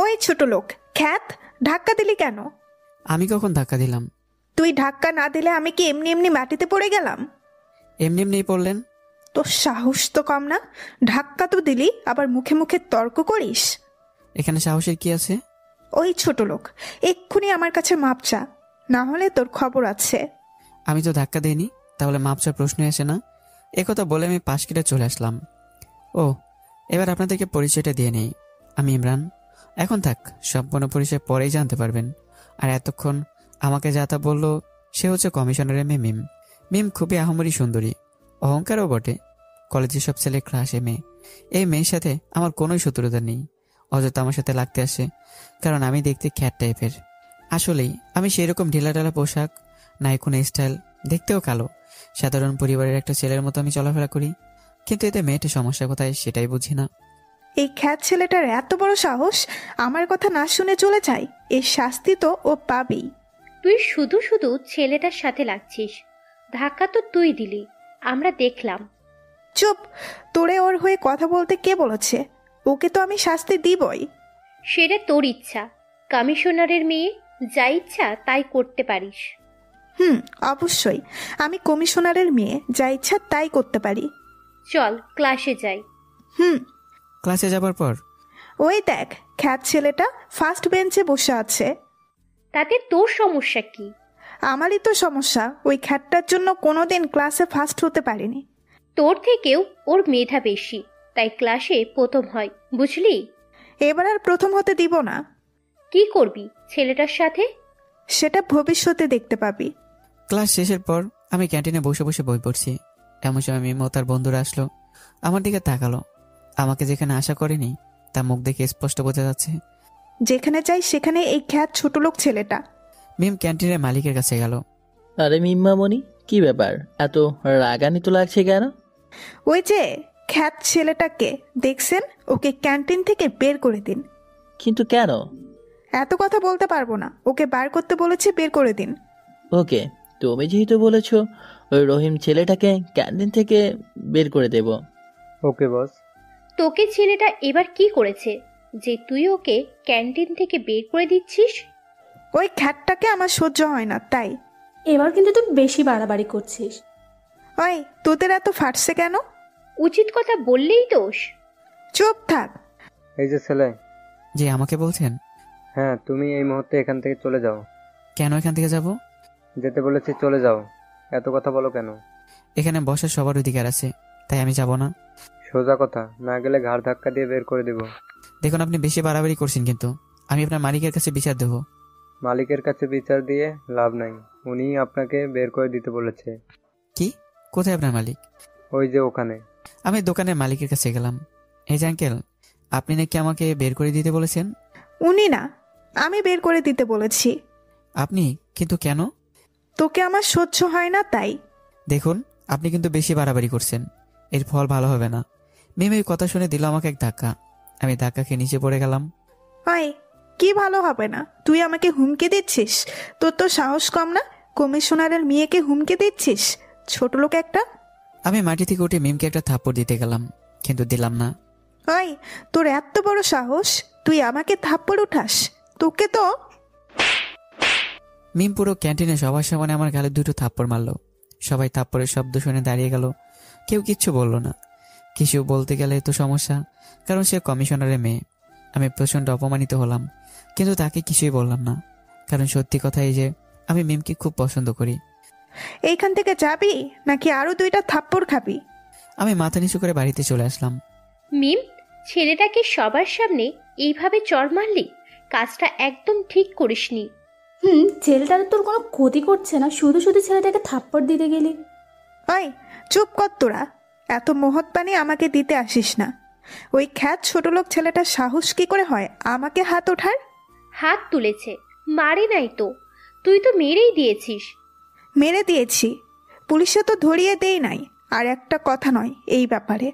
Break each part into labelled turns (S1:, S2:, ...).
S1: ওই ছোট লোক, খ্যাত, ধাক্কা দিলি কেন?
S2: আমি কখন ধাক্কা দিলাম?
S1: তুই ধাক্কা না দিলে আমি কি এমনি এমনি মাটিতে পড়ে গেলাম?
S2: এমনি এমনি পড়লেন?
S1: তোর সাহস তো কম না। ধাক্কা তো দিলি, আবার মুখে মুখে তর্ক করিস।
S2: এখানে সাহসের কি আছে?
S1: ওই ছোট লোক, এক্ষুনি আমার কাছে মাপ চা, না হলে তোর খবর আছে।
S2: আমি তো ধাক্কা দিইনি, তাহলে মাপ চাওয়ার প্রশ্নই আসে না। একথা বলে আমি পাশ কেটে চলে আসলাম। ও, এবার আপনাদেরকে পরিচয়টা দিয়ে নেই। আমি ইমরান। এখন থাক, সম্পূর্ণ পরিচয় পরেই জানতে পারবেন। আর এতক্ষণ আমাকে যা তা বললো সে হচ্ছে কমিশনারের মেয়ে মিম। মিম খুবই আহামরি সুন্দরী, অহংকারও বটে। কলেজের সব ছেলে ক্লাসে মেয়ে। এই মেয়ের সাথে আমার কোনোই শত্রুতা নেই। অযথা আমার সাথে লাগতে আসে, কারণ আমি দেখতে খ্যাট টাইপের। আসলেই আমি সেরকম ঢিলাঢালা পোশাক, নাই কোনো স্টাইল, দেখতেও কালো। সাধারণ পরিবারের একটা ছেলের মতো আমি চলাফেরা করি। কিন্তু এতে মেয়েটা সমস্যা কোথায় সেটাই বুঝি না।
S1: এই খ্যাত ছেলেটার এত বড় সাহস, আমার কথা না শুনে চলে যায়। এর শাস্তি তো ও পাবেই।
S3: তুই শুধু শুধু ছেলেটার সাথে লাগছিস। ধাক্কা তো তুই দিলি, আমরা দেখলাম।
S1: চুপ! তোরে ওর হয়ে কথা বলতে কে বলেছে? ওকে তো আমি শাস্তি দিবই।
S3: সেটা তোর ইচ্ছা। কমিশনারের মেয়ে, যা ইচ্ছা তাই করতে পারিস।
S1: অবশ্যই, আমি কমিশনারের মেয়ে, যা ইচ্ছা তাই করতে পারি।
S3: চল ক্লাসে যাই।
S2: ক্লাসে যাবার পর
S1: ওই দেখ, খ্যাত ছেলেটা ফার্স্ট বেঞ্চে বসে আছে।
S3: তাতে তোর সমস্যা কি?
S1: আমারই তো সমস্যা। ওই খ্যাতটার জন্য কোনোদিন ক্লাসে ফার্স্ট হতে পারিনি।
S3: তোর থেকেও ওর মেধা বেশি, তাই ক্লাসে প্রথম হয়, বুঝলি?
S1: এবার আর প্রথম হতে দিব না।
S3: কি করবি ছেলেটার সাথে?
S1: সেটা ভবিষ্যতে দেখতে পাবি।
S2: ক্লাস শেষের পর আমি ক্যান্টিনে বসে বসে বই পড়ছি। এমন সময় মিম ও তার বন্ধুরা আসলো। আমার দিকে তাকালো। আমাকে যেখানে আশা করেনি তা মুখ দেখে স্পষ্ট বোঝা যাচ্ছে।
S1: যেখানে যাই সেখানে এই খ্যাত ছোট লোক ছেলেটা।
S2: মিম ক্যান্টিনের মালিকের কাছে গেল।
S4: আরে মিম্মামণি, কি ব্যাপার, এত রাগান্বিত লাগছে কেন?
S1: ওই যে খ্যাত ছেলেটাকে দেখছেন, ওকে ক্যান্টিন থেকে বের করে দিন।
S4: কিন্তু কেন?
S1: এত কথা বলতে পারবো না, ওকে বার করতে বলেছে, বের করে দিন।
S4: ওকে, তুমি যেহেতু বলেছো, ওই রহিম ছেলেটাকে ক্যান্টিন থেকে বের করে দেব।
S5: ওকে বস।
S3: তোকে ছেলেটা এবার কি করেছে যে তুই ওকে ক্যান্টিন থেকে বের করে দিচ্ছিস?
S1: ওই খ্যাতটাকে আমার সহ্য হয় না, তাই।
S6: এবার কিন্তু তুই বেশি বাড়াবাড়ি করছিস।
S1: ওই, তোদের এত ফাটছে কেন?
S3: উচিত কথা বললেই দোষ।
S1: চুপ থাক।
S5: এই যে ছেলে।
S2: যে আমাকে বলছেন?
S5: হ্যাঁ, তুমি এই মুহূর্তে এখান থেকে চলে যাও।
S2: কেন এখান থেকে যাব?
S5: যেতে বলেছি চলে যাও। এত কথা বলো কেন?
S2: এখানে বসার সবার অধিকার আছে, তাই আমি যাব না।
S5: সোজা কথা, না গেলে ঘাড় ধাক্কা দিয়ে বের করে দেব।
S2: দেখুন, আপনি বেশি বাড়াবাড়ি করছেন, কিন্তু আমি আপনার মালিকের কাছে বিচার দেব।
S5: মালিকের কাছে বিচার দিয়ে লাভ নাই, উনিই আপনাকে বের করে দিতে বলেছে।
S2: কি? কোথায় আপনার মালিক?
S5: ওই যে ওখানে।
S2: আমি দোকানের মালিকের কাছে গেলাম। এই যে আঙ্কেল, আপনি নাকি আমাকে বের করে দিতে বলেছেন?
S1: উনি না, আমি বের করে দিতে বলেছি।
S2: আপনি? কিন্তু কেন?
S1: তোকে আমার সহ্য হয় না, তাই।
S2: দেখুন, আপনি কিন্তু বেশি বাড়াবাড়ি করছেন, এর ফল ভালো হবে না। মিম এই কথা শুনে দিল আমাকে এক ধাক্কা। আমি ধাক্কা খেয়ে নিচে পড়ে গেলাম।
S1: হয় কি ভালো হবে না? তুই আমাকে হুমকি দিচ্ছিস? তোর তো সাহস কম না, কমিশনারের মেয়েকে হুমকি দিচ্ছিস, ছোট লোক একটা।
S2: আমি মাটি থেকে উঠে মিমকে একটা থাপ্পড় দিতে গেলাম, কিন্তু দিলাম না।
S1: হয়, তোর এত বড় সাহস, তুই আমাকে থাপ্পড় উঠাস? তোকে তো।
S2: মিম পুরো ক্যান্টিনে সবার সামনে আমার গালে দুটো থাপ্পড় মারলো। সবাই থাপ্পড়ের শব্দ শুনে দাঁড়িয়ে গেল। কেউ কিচ্ছু বলল না। কিছু বলতে গেলে তো সমস্যা, কারণ সে কমিশনারের মেয়ে। আমি প্রচণ্ড অপমানিত হলাম, কিন্তু তাকে কিছুই বললাম না, কারণ সত্যি কথা এই যে আমি মিমকে খুব পছন্দ করি।
S1: এইখান থেকে যাবি নাকি আরো দুইটা থাপ্পড় খাবি?
S2: আমি মাথা নিচু করে বাড়িতে চলে আসলাম।
S3: মিম, ছেলেটাকে সবার সামনে এইভাবে চড় মারলি, কাজটা একদম ঠিক করিসনি।
S6: ছেলেটা তোর কোনো ক্ষতি করছে না, শুধু শুধু ছেলেটাকে থাপ্পড় দিতে গেলি।
S1: হয় চুপ কর তোরা, এত মহৎ পানি আমাকে দিতে আসিস না। ওই খ্যাত ছোট লোক ছেলেটার সাহস কি করে হয় আমাকে হাত ওঠার?
S3: হাত তুলেছে, মারে নাই তো। তুই তো মেরেই দিয়েছিস।
S1: মেরে দিয়েছি, পুলিশে তো ধরিয়ে দেই নাই। আর একটা কথা নয় এই ব্যাপারে।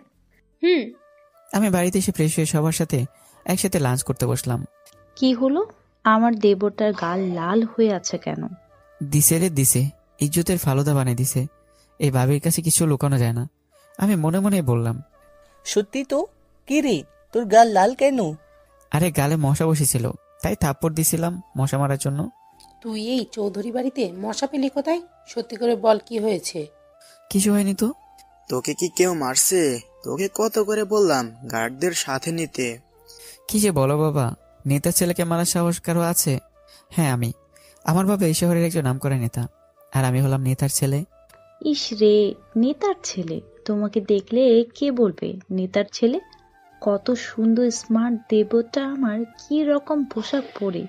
S2: আমি বাড়িতে এসে ফ্রেশ হয়ে সবার সাথে একসাথে লাঞ্চ করতে বসলাম।
S7: কি হলো? আমার দেবরটার গাল লাল হয়ে আছে কেন?
S2: দিছে রে দিছে, ইজ্জতের ফালুদা বানিয়ে দিছে। এই ভাবির কাছে কিছু লুকানো যায় না। আমি মনে মনে বললাম,
S8: সত্যি তো? কি রে, তোর গাল লাল কেন?
S2: আরে গালে মশা বসেছিল, তাই থাপ্পড় দিছিলাম মশা মারার জন্য।
S8: তুই এই চৌধুরী বাড়িতে মশা পেলি কোথায়? সত্যি করে বল, কি হয়েছে?
S2: কিছু হয়নি তো।
S9: তোকে কি কেউ মারছে? তোকে কত করে বললাম গার্ডদের সাথে নিতে।
S2: কি যে বলো বাবা, নেতার ছেলেকে মারার সাহস কারো আছে? হ্যাঁ আমি। আমার বাবা এই শহরের একজন নামকরা নেতা, আর আমি হলাম নেতার ছেলে।
S7: ইস রে, নেতার ছেলে! তোমাকে দেখলে কে বলবে নেতার ছেলে? কত সুন্দর স্মার্ট দেবতা আমার, কি রকম পোশাক পরে,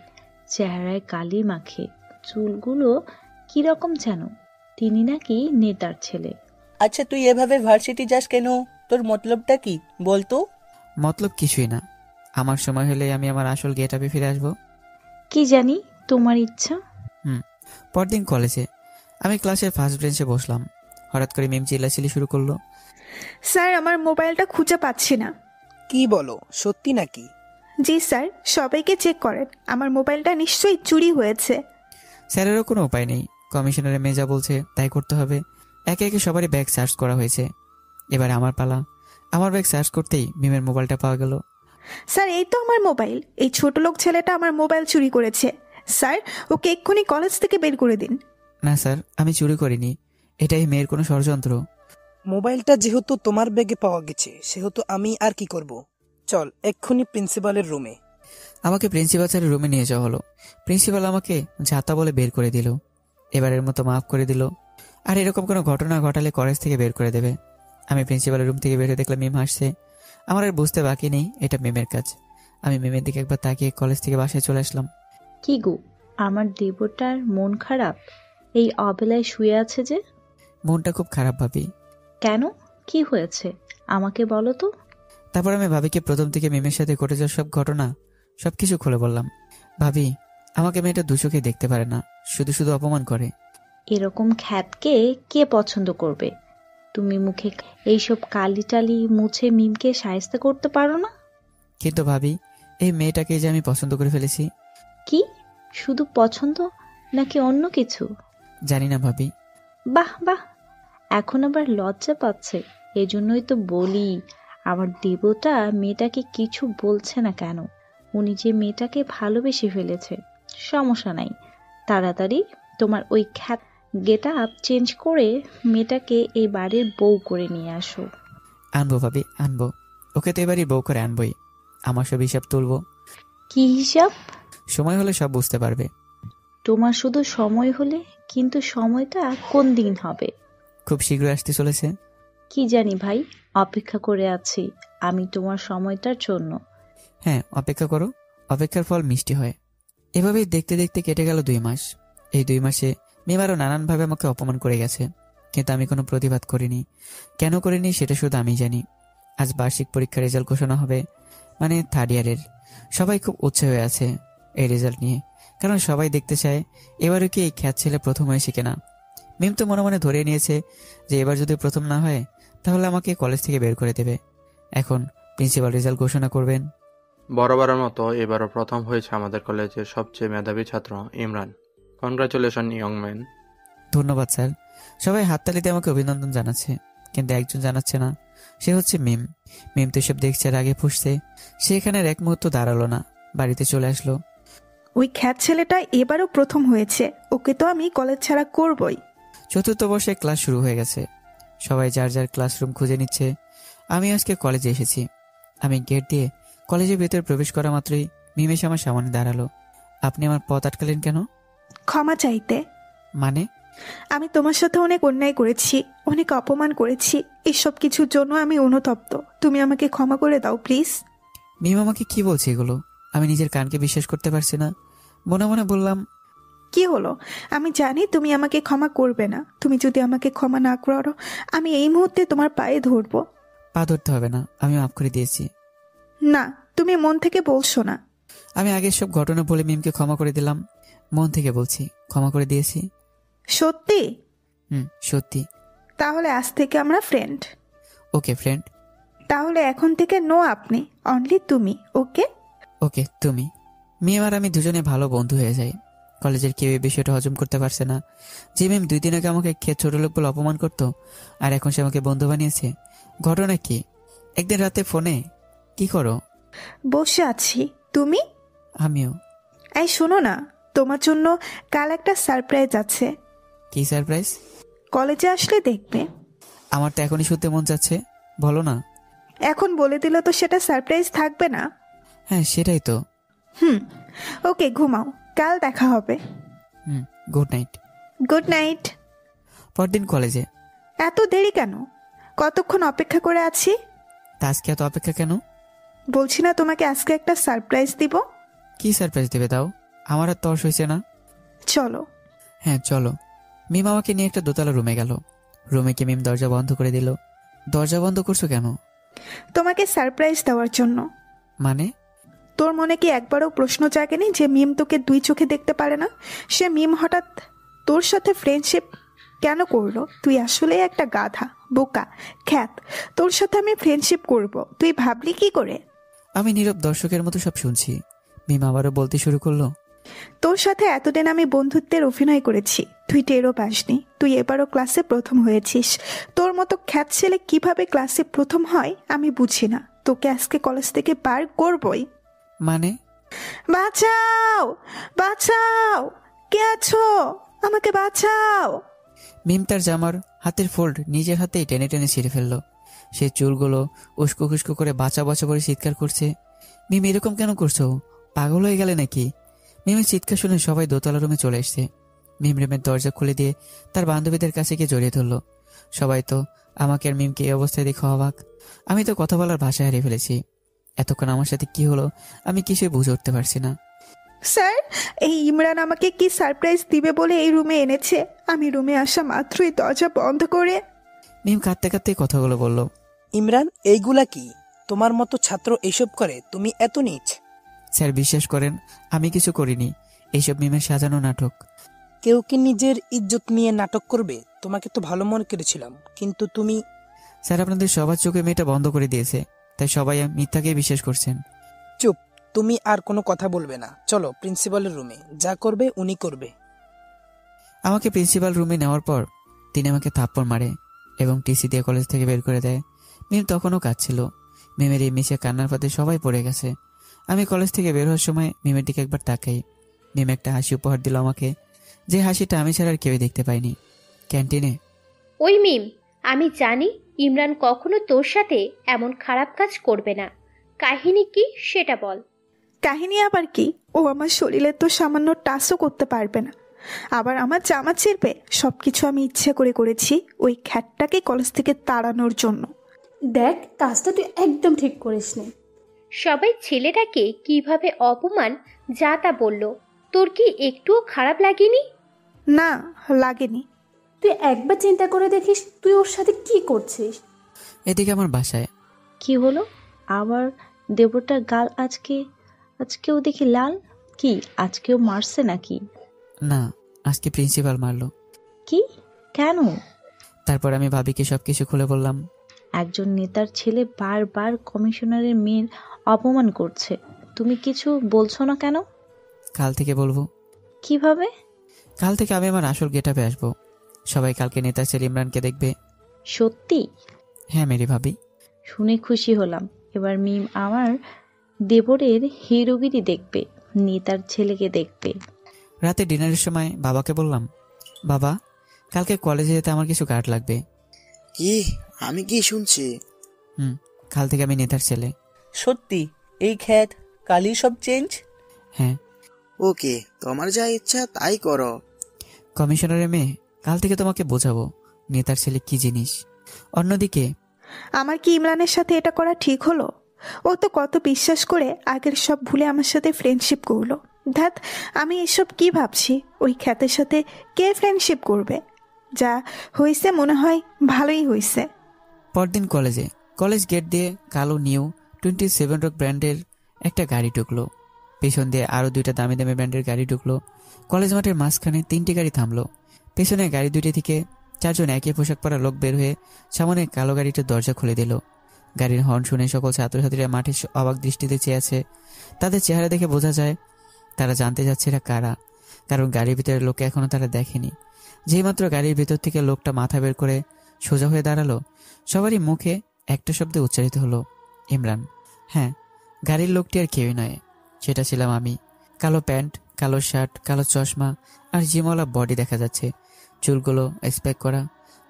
S7: চেহারায় কালি মাখে, চুলগুলো কি রকম যেন। তিনি নাকি নেতার ছেলে।
S10: আচ্ছা, তুই এভাবে ভার্সিটি যাস কেন? তোর মতলবটা কি বলতো?
S2: মতলব কিছুই না, আমার সময় হলে আমি আমার আসল গেট আপে ফিরে আসবো।
S7: কি জানি, তোমার ইচ্ছা।
S2: পরদিন কলেজে আমি ক্লাসের ফার্স্ট বেঞ্চে বসলাম। হঠাৎ করে মিম চিল্লাচিল্লি শুরু করলো।
S1: স্যার, আমার মোবাইলটা খুঁজে পাচ্ছি না।
S10: কি বলো, সত্যি নাকি?
S1: জি স্যার, সবাইকে চেক করেন, আমার মোবাইলটা নিশ্চয়ই চুরি হয়েছে।
S2: স্যারেরও কোনো উপায় নেই, কমিশনারের মেজা বলছে তাই করতে হবে। একে একে সবারই ব্যাগ সার্চ করা হয়েছে। এবারে আমার পালা। আমার ব্যাগ সার্চ করতেই মিমের মোবাইলটা পাওয়া গেল।
S1: স্যার, এই তো আমার মোবাইল। এই ছোট লোক ছেলেটা আমার মোবাইল চুরি করেছে। স্যার, ওকে এক্ষুনি কলেজ থেকে বের করে দিন।
S2: না স্যার, আমি চুরি করিনি, এটাই মেয়ের কোনো ষড়যন্ত্র।
S10: মোবাইলটা যেহেতু তোমার ব্যাগে পাওয়া গেছে, সেহেতু আমি আর কি করব। চল এক্ষুনি প্রিন্সিপালের রুমে।
S2: আমাকে প্রিন্সিপাল স্যারের রুমে নিয়ে যাওয়া হলো। প্রিন্সিপাল আমাকে ঝাঁতা বলে বের করে দিল। এবারের মতো মাফ করে দিল, আর এরকম কোনো ঘটনা ঘটালে কলেজ থেকে বের করে দেবে। আমি প্রিন্সিপালের রুম থেকে বেরিয়ে দেখলাম মিম হাসছে। আমার আর বুঝতে বাকি নেই এটা মিমের কাজ। আমি মিমের দিকে একবার তাকিয়ে কলেজ থেকে বাসায় চলে আসলাম।
S7: কি গো, আমার দেবতার মন খারাপ? এই অবেলায় শুয়ে আছে যে?
S2: মনটা খুব খারাপ ভাবি।
S7: কেন, কি হয়েছে আমাকে বলো তো।
S2: তারপর আমি ভাবিকে প্রথম থেকে মিমের সাথে ঘটে যাওয়া সব ঘটনা সবকিছু খুলে বললাম। ভাবি, আমাকে মেয়েটা দুচোখে দেখতে পারে না, শুধু শুধু অপমান করে।
S7: এরকম খ্যাতকে কে পছন্দ করবে? তুমি মুখে এইসব কালি টালি মুছে মিমকে শায়েস্তা করতে পারো না?
S2: কিন্তু ভাবি, এই মেয়েটাকে যে আমি পছন্দ করে ফেলেছি।
S7: কি, শুধু পছন্দ নাকি অন্য কিছু?
S2: জানি না ভাবি।
S7: বাহ বাহ, এখন আবার লজ্জা পাচ্ছে। এজন্যই তো বলি, আমার দেবতা মেয়েটাকে কিছু বলছে না কেন। উনি যে মেয়েটাকে ভালোবেসে ফেলেছে। সমস্যা নাই, তাড়াতাড়ি তোমার ওই খ্যাত গেট আপ চেঞ্জ করে মেয়েটাকে এই বাড়ির বউ করে নিয়ে আসো।
S2: আনবো ভাবি, আনবো। ওকে তো এবারই বউ করে আনবই। আমার সব হিসাব তুলবো।
S7: কি হিসাব?
S2: সময় হলে সব বুঝতে পারবে।
S7: তোমার শুধু সময় হলে, কিন্তু সময়টা কোন দিন হবে?
S2: খুব শীঘ্রই আসতে চলেছে।
S7: কি জানি ভাই, অপেক্ষা করে আছি আমি তোমার সময়টার জন্য।
S2: হ্যাঁ, অপেক্ষা করো, অপেক্ষার ফল মিষ্টি হয়। এভাবেই দেখতে দেখতে কেটে গেল 2 মাস। এই 2 মাসে মিম আরও নানানভাবে আমাকে অপমান করে গেছে, কিন্তু আমি কোনো প্রতিবাদ করিনি। কেন করিনি সেটা শুধু আমি জানি। আজ বার্ষিক পরীক্ষার রেজাল্ট ঘোষণা হবে, মানে 3rd ইয়ারের। সবাই খুব উৎসাহ হয়ে আছে এই রেজাল্ট নিয়ে, কারণ সবাই দেখতে চায় এবারও কি এই খ্যাত ছেলে প্রথম হয়েছে কিনা। মিম তো মনে মনে ধরে নিয়েছে যে এবার যদি প্রথম না হয় তাহলে আমাকে কলেজ থেকে বের করে দেবে। এখন প্রিন্সিপাল রেজাল্ট ঘোষণা করবেন।
S11: বরাবরের মতো এবারও প্রথম হয়েছে আমাদের কলেজের সবচেয়ে মেধাবী ছাত্র ইমরান। Congratulation young man.
S2: ধন্যবাদ স্যার। সবাই হাততালিতে আমাকে অভিনন্দন জানাচ্ছে, কিন্তু একজন জানাচ্ছে না, সে হচ্ছে মিম। মিম তো সব দেখছে, আগে ফুসছে। সে এখানে এক মুহূর্ত দাঁড়ালো না, বাড়িতে চলে আসলো।
S1: ওই খ্যাত ছেলেটা এবারও প্রথম হয়েছে, ওকে তো আমি কলেজ ছাড়া করবই।
S2: 4র্থ বর্ষে ক্লাস শুরু হয়ে গেছে। সবাই যার যার ক্লাসরুম খুঁজে নিচ্ছে। আমি আজকে কলেজে এসেছি। আমি গেট দিয়ে কলেজের ভেতরে প্রবেশ করা মাত্রই মিম এসে আমার সামনে দাঁড়ালো। আপনি আমার পথ আটকালেন কেন?
S1: ক্ষমা চাইতে।
S2: মানে?
S1: আমি তোমার সাথে অনেক অন্যায় করেছি, অনেক অপমান করেছি। এসব কিছুর জন্য আমি অনুতপ্ত। তুমি আমাকে ক্ষমা করে দাও প্লিজ।
S2: মিম আমাকে কি বলছে এগুলো? আমি নিজের কানকে বিশ্বাস করতে পারছি না। মনে মনে বললাম,
S1: কি হলো? আমি জানি তুমি আমাকে ক্ষমা করবে না। তুমি যদি আমাকে ক্ষমা না করো, আমি এই মুহূর্তে তোমার পায়ে ধরবো।
S2: পা ধরতে হবে না, আমি মাফ করে দিয়েছি।
S1: না, তুমি মন থেকে বলছো না।
S2: আমি আগের সব ঘটনা বলে মিমকে ক্ষমা করে দিলাম। মন থেকে বলছি, ক্ষমা করে দিয়েছি।
S1: সত্যি?
S2: সত্যি।
S1: তাহলে আজ থেকে আমরা ফ্রেন্ড।
S2: ওকে ফ্রেন্ড।
S1: তাহলে এখন থেকে নো আপনি, অনলি তুমি। ওকে?
S2: ওকে তুমি। মিম আর আমি দুজনে ভালো বন্ধু হয়ে যাই। কলেজের কেউ এই বিষয়টা হজম করতে পারছে না যে মিম 2 দিন আগে আমাকে ছোট লোক বলে অপমান করতো, আর এখন সে আমাকে বন্ধু বানিয়েছে। ঘটনা কি? একদিন রাতে ফোনে, কি করো?
S1: বসে আছি। তুমি?
S2: আমিও।
S1: এই শোনো না, তোমার জন্য কাল একটা সারপ্রাইজ আছে।
S2: কি সারপ্রাইজ?
S1: কলেজে আসলে দেখবে।
S2: আমার তো এখনই শুনতে মন যাচ্ছে, বলো না।
S1: এখন বলে দিলে তো সেটা সারপ্রাইজ থাকবে না।
S2: হ্যাঁ সেটাই তো।
S1: ওকে, ঘুমাও, কাল দেখা হবে।
S2: Good night.
S1: Good night.
S2: পরদিন কলেজে।
S1: এত দেরি কেন? কতক্ষণ অপেক্ষা করে আছি।
S2: তা আজকে এত অপেক্ষা কেন?
S1: বলছি না তোমাকে আজকে একটা সারপ্রাইজ দিব।
S2: কি সারপ্রাইজ দেবে তাও? আমার আর তর্স হয়েছে না।
S1: চলো।
S2: হ্যাঁ চলো। মিম আমাকে নিয়ে একটা দোতলা রুমে গেল। রুমে গিয়ে মিম দরজা বন্ধ করে দিল। দরজা বন্ধ করছো কেন?
S1: তোমাকে সারপ্রাইজ দেওয়ার জন্য।
S2: মানে?
S1: তোর মনে কি একবারও প্রশ্ন জাগেনি যে মিম তোকে দুই চোখে দেখতে পারে না? সে মিম হঠাৎ তোর সাথে ফ্রেন্ডশিপ কেন করলো? তুই আসলে একটা গাধা, বোকা, খ্যাত। তোর সাথে আমি ফ্রেন্ডশিপ করব, তুই ভাবলি কি করে?
S2: আমি নীরব দর্শকের মতো সব শুনছি। মিম আবারও বলতে শুরু করলো,
S1: তোর সাথে এতদিন আমি বন্ধুত্বের অভিনয় করেছি, তুই টেরও পাসনি। তুই এবারও ক্লাসে প্রথম হয়েছিস। তোর মতো খ্যাত ছেলে কিভাবে ক্লাসে প্রথম হয় আমি বুঝি না। তোকে আজকে কলেজ থেকে বার করবই।
S2: মানে?
S1: বাঁচাও, বাঁচাও, কে আছো? আমাকে বাঁচাও।
S2: মিম তার জামার হাতের ফোল্ড নিজের হাতেই টেনে টেনে ছিঁড়ে ফেললো। সে চুলগুলো উস্কো খুস্কো করে বাঁচা বাঁচা করে চিৎকার করছে। মিম এরকম কেন করছো? পাগল হয়ে গেলে নাকি? মিমের চিৎকার শুনে সবাই দোতলা রুমে চলে এসছে। মিম রুমের দরজা খুলে দিয়ে তার বান্ধবীদের কাছে গিয়ে জড়িয়ে ধরলো। সবাই তো আমাকে আর মিমকে এই অবস্থায় দেখে অবাক। আমি তো কথা বলার ভাষা হারিয়ে ফেলেছি। এতক্ষণ আমার সাথে কি হলো আমি কিছুই বুঝে উঠতে পারছি না।
S1: স্যার, এই ইমরান আমাকে কি সারপ্রাইজ দিবে বলে এই রুমে এনেছে। আমি রুমে আসা মাত্রই দরজা বন্ধ করে
S2: মিম কাঁদতে কাঁদতে কথাগুলো বলল।
S10: ইমরান, এইগুলা কি? তোমার মতো ছাত্র এইসব করে? তুমি এত নীচ?
S2: স্যার বিশ্বাস করেন আমি কিছু করিনি। এইসব মিমের সাজানো নাটক।
S10: কেউ কি নিজের ইজ্জত নিয়ে নাটক করবে? তোমাকে তো ভালো মনে করেছিলাম, কিন্তু তুমি।
S2: স্যার আপনাদের সবার চোখে মেয়েটা বন্ধ করে দিয়েছে, তাই সবাই মিথ্যাকে বিশ্বাস করছেন।
S10: চুপ, তুমি আর কোনো কথা বলবে না। চলো প্রিন্সিপালের রুমে, যা করবে উনি করবে।
S2: আমাকে প্রিন্সিপাল রুমে নেওয়ার পর তিনি আমাকে থাপ্পড় মারে এবং টিসি দিয়ে কলেজ থেকে বের করে দেয়। মিম তখনও কাঁদছিল। মিমের এই মিশে কান্নার পাতে সবাই পড়ে গেছে। আমি কলেজ থেকে বের হওয়ার সময় মিমের দিকে একবার তাকাই। মিম একটা হাসি উপহার দিল আমাকে, যে হাসিটা আমি ছাড়া আর কেউ দেখতে পাইনি। ক্যান্টিনে।
S3: ওই মিম, আমি জানি ইমরান কখনো তোর সাথে এমন খারাপ কাজ করবে না। কাহিনী কি সেটা বল।
S1: কাহিনী আবার কি? ও আমার শরীরে তো সামান্য টাচও করতে পারবে না, আবার আমার জামা ছিঁড়বে। সবকিছু আমি ইচ্ছে করে করেছি ওই খ্যাটটাকে কলেজ থেকে তাড়ানোর জন্য।
S6: দেখ, কাজটা তুই একদম ঠিক করিস নি।
S3: সবাই ছেলেটাকে কিভাবে অপমান যা তা বলল, তোর কি একটুও খারাপ লাগেনি?
S1: না, লাগেনি।
S6: তুই একবার চিন্তা করে দেখিস তুই ওর সাথে কি করছিস।
S2: এদিকে আমার বাসায়।
S7: কি হলো আবার? দেবরটার গাল আজকেও দেখি লাল। কি আজকেও মারছে নাকি?
S2: না, আজকে প্রিন্সিপাল মারলো।
S7: কি? কেন?
S2: তারপর আমি ভাবিকে সবকিছু খুলে বললাম।
S7: একজন নেতার ছেলে বারবার কমিশনারের মেয়ের অপমান করছে, তুমি কিছু বলছো না কেন?
S2: কাল থেকে বলবো।
S7: কিভাবে?
S2: কাল থেকে আমি আমার আসল গেটআপে আসবো। সবাই কালকে নেতা ছেলে ইমরানকে দেখবে।
S7: সত্যি?
S2: হ্যাঁ মেরি ভাবি।
S7: শুনে খুশি হলাম। এবার মিম আমার দেবরের হিরোগিরি দেখবে, নেতার ছেলেকে দেখবে।
S2: রাতে ডিনারের সময় বাবাকে বললাম, বাবা কালকে কলেজে যেতে আমার কিছু গার্ড লাগবে।
S9: কি? আমি কি শুনছি?
S2: কাল থেকে আমি নেতার ছেলে।
S12: সত্যি? এই খ্যাত কালই সব চেঞ্জ?
S2: হ্যাঁ।
S9: ওকে, তোমার যা ইচ্ছা তাই করো।
S2: কমিশনারের মেয়ে, কাল থেকে তোমাকে বোঝাবো নেতার ছেলে কি জিনিস। অন্যদিকে
S1: আমার কি ইমরানের সাথে এটা করা ঠিক হলো? ও তো কত বিশ্বাস করে আগের সব ভুলে আমার সাথে ফ্রেন্ডশিপ করলো। ধ্যাত, আমি এসব কি ভাবছি? ওই খ্যাতের সাথে কে ফ্রেন্ডশিপ করবে? যা হয়েছে মনে হয় ভালোই হয়েছে।
S2: পরদিন কলেজ গেট দিয়ে কালো নিউ 27 রক ব্র্যান্ডের একটা গাড়ি ঢুকলো। পেছন দিয়ে আরো দুইটা দামি দামি ব্র্যান্ডের গাড়ি ঢুকলো। কলেজ মাঠের মাঝখানে 3টি গাড়ি থামলো। পেছনে গাড়ি দুইটি থেকে 4জন একই পোশাক পরা লোক বের হয়ে সামনে কালো গাড়িটার দরজা খুলে দিল। গাড়ির হর্ন শুনে সকল ছাত্রছাত্রীরা মাঠে অবাক দৃষ্টিতে চেয়ে আছে। তাদের চেহারা দেখে বোঝা যায় তারা জানতে যাচ্ছে এরা কারা, কারণ গাড়ির ভিতরে লোককে এখনো তারা দেখেনি। যেইমাত্র গাড়ির ভিতর থেকে লোকটা মাথা বের করে সোজা হয়ে দাঁড়ালো, সবারই মুখে একটা শব্দে উচ্চারিত হলো, ইমরান। হ্যাঁ, গাড়ির লোকটি আর কেউই নয়, সেটা ছিলাম আমি। কালো প্যান্ট, কালো শার্ট, কালো চশমা আর জিমওয়ালা বডি দেখা যাচ্ছে, চুলগুলো স্প্যাক করা,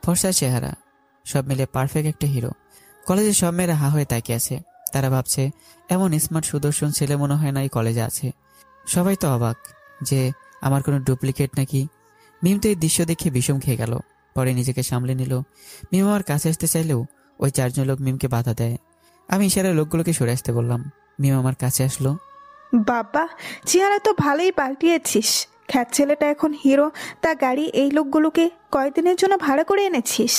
S2: ফর্সা চেহারা, সব মিলে পারফেক্ট একটা হিরো। কলেজে সব মেয়েরা হা হয়ে তাকিয়ে আছে। তারা ভাবছে এমন স্মার্ট সুদর্শন ছেলে মনে হয় না এই কলেজে আছে। সবাই তো অবাক যে আমার কোনো ডুপ্লিকেট নাকি। মিম তো এই দৃশ্য দেখে বিষম খেয়ে গেল। পরে নিজেকে সামলে নিল। মিম আমার কাছে আসতে চাইলেও ওই 4 জন লোক মিমকে বাধা দেয়। আমি ইশারায় লোকগুলোকে সরে আসতে বললাম। মিম আমার কাছে আসলো।
S1: বাবা, চেহারা তো ভালোই পাল্টিয়েছিস। খ্যাত ছেলেটা এখন হিরো, তা গাড়ি এই লোকগুলোকে কয়দিনের জন্য ভাড়া করে এনেছিস?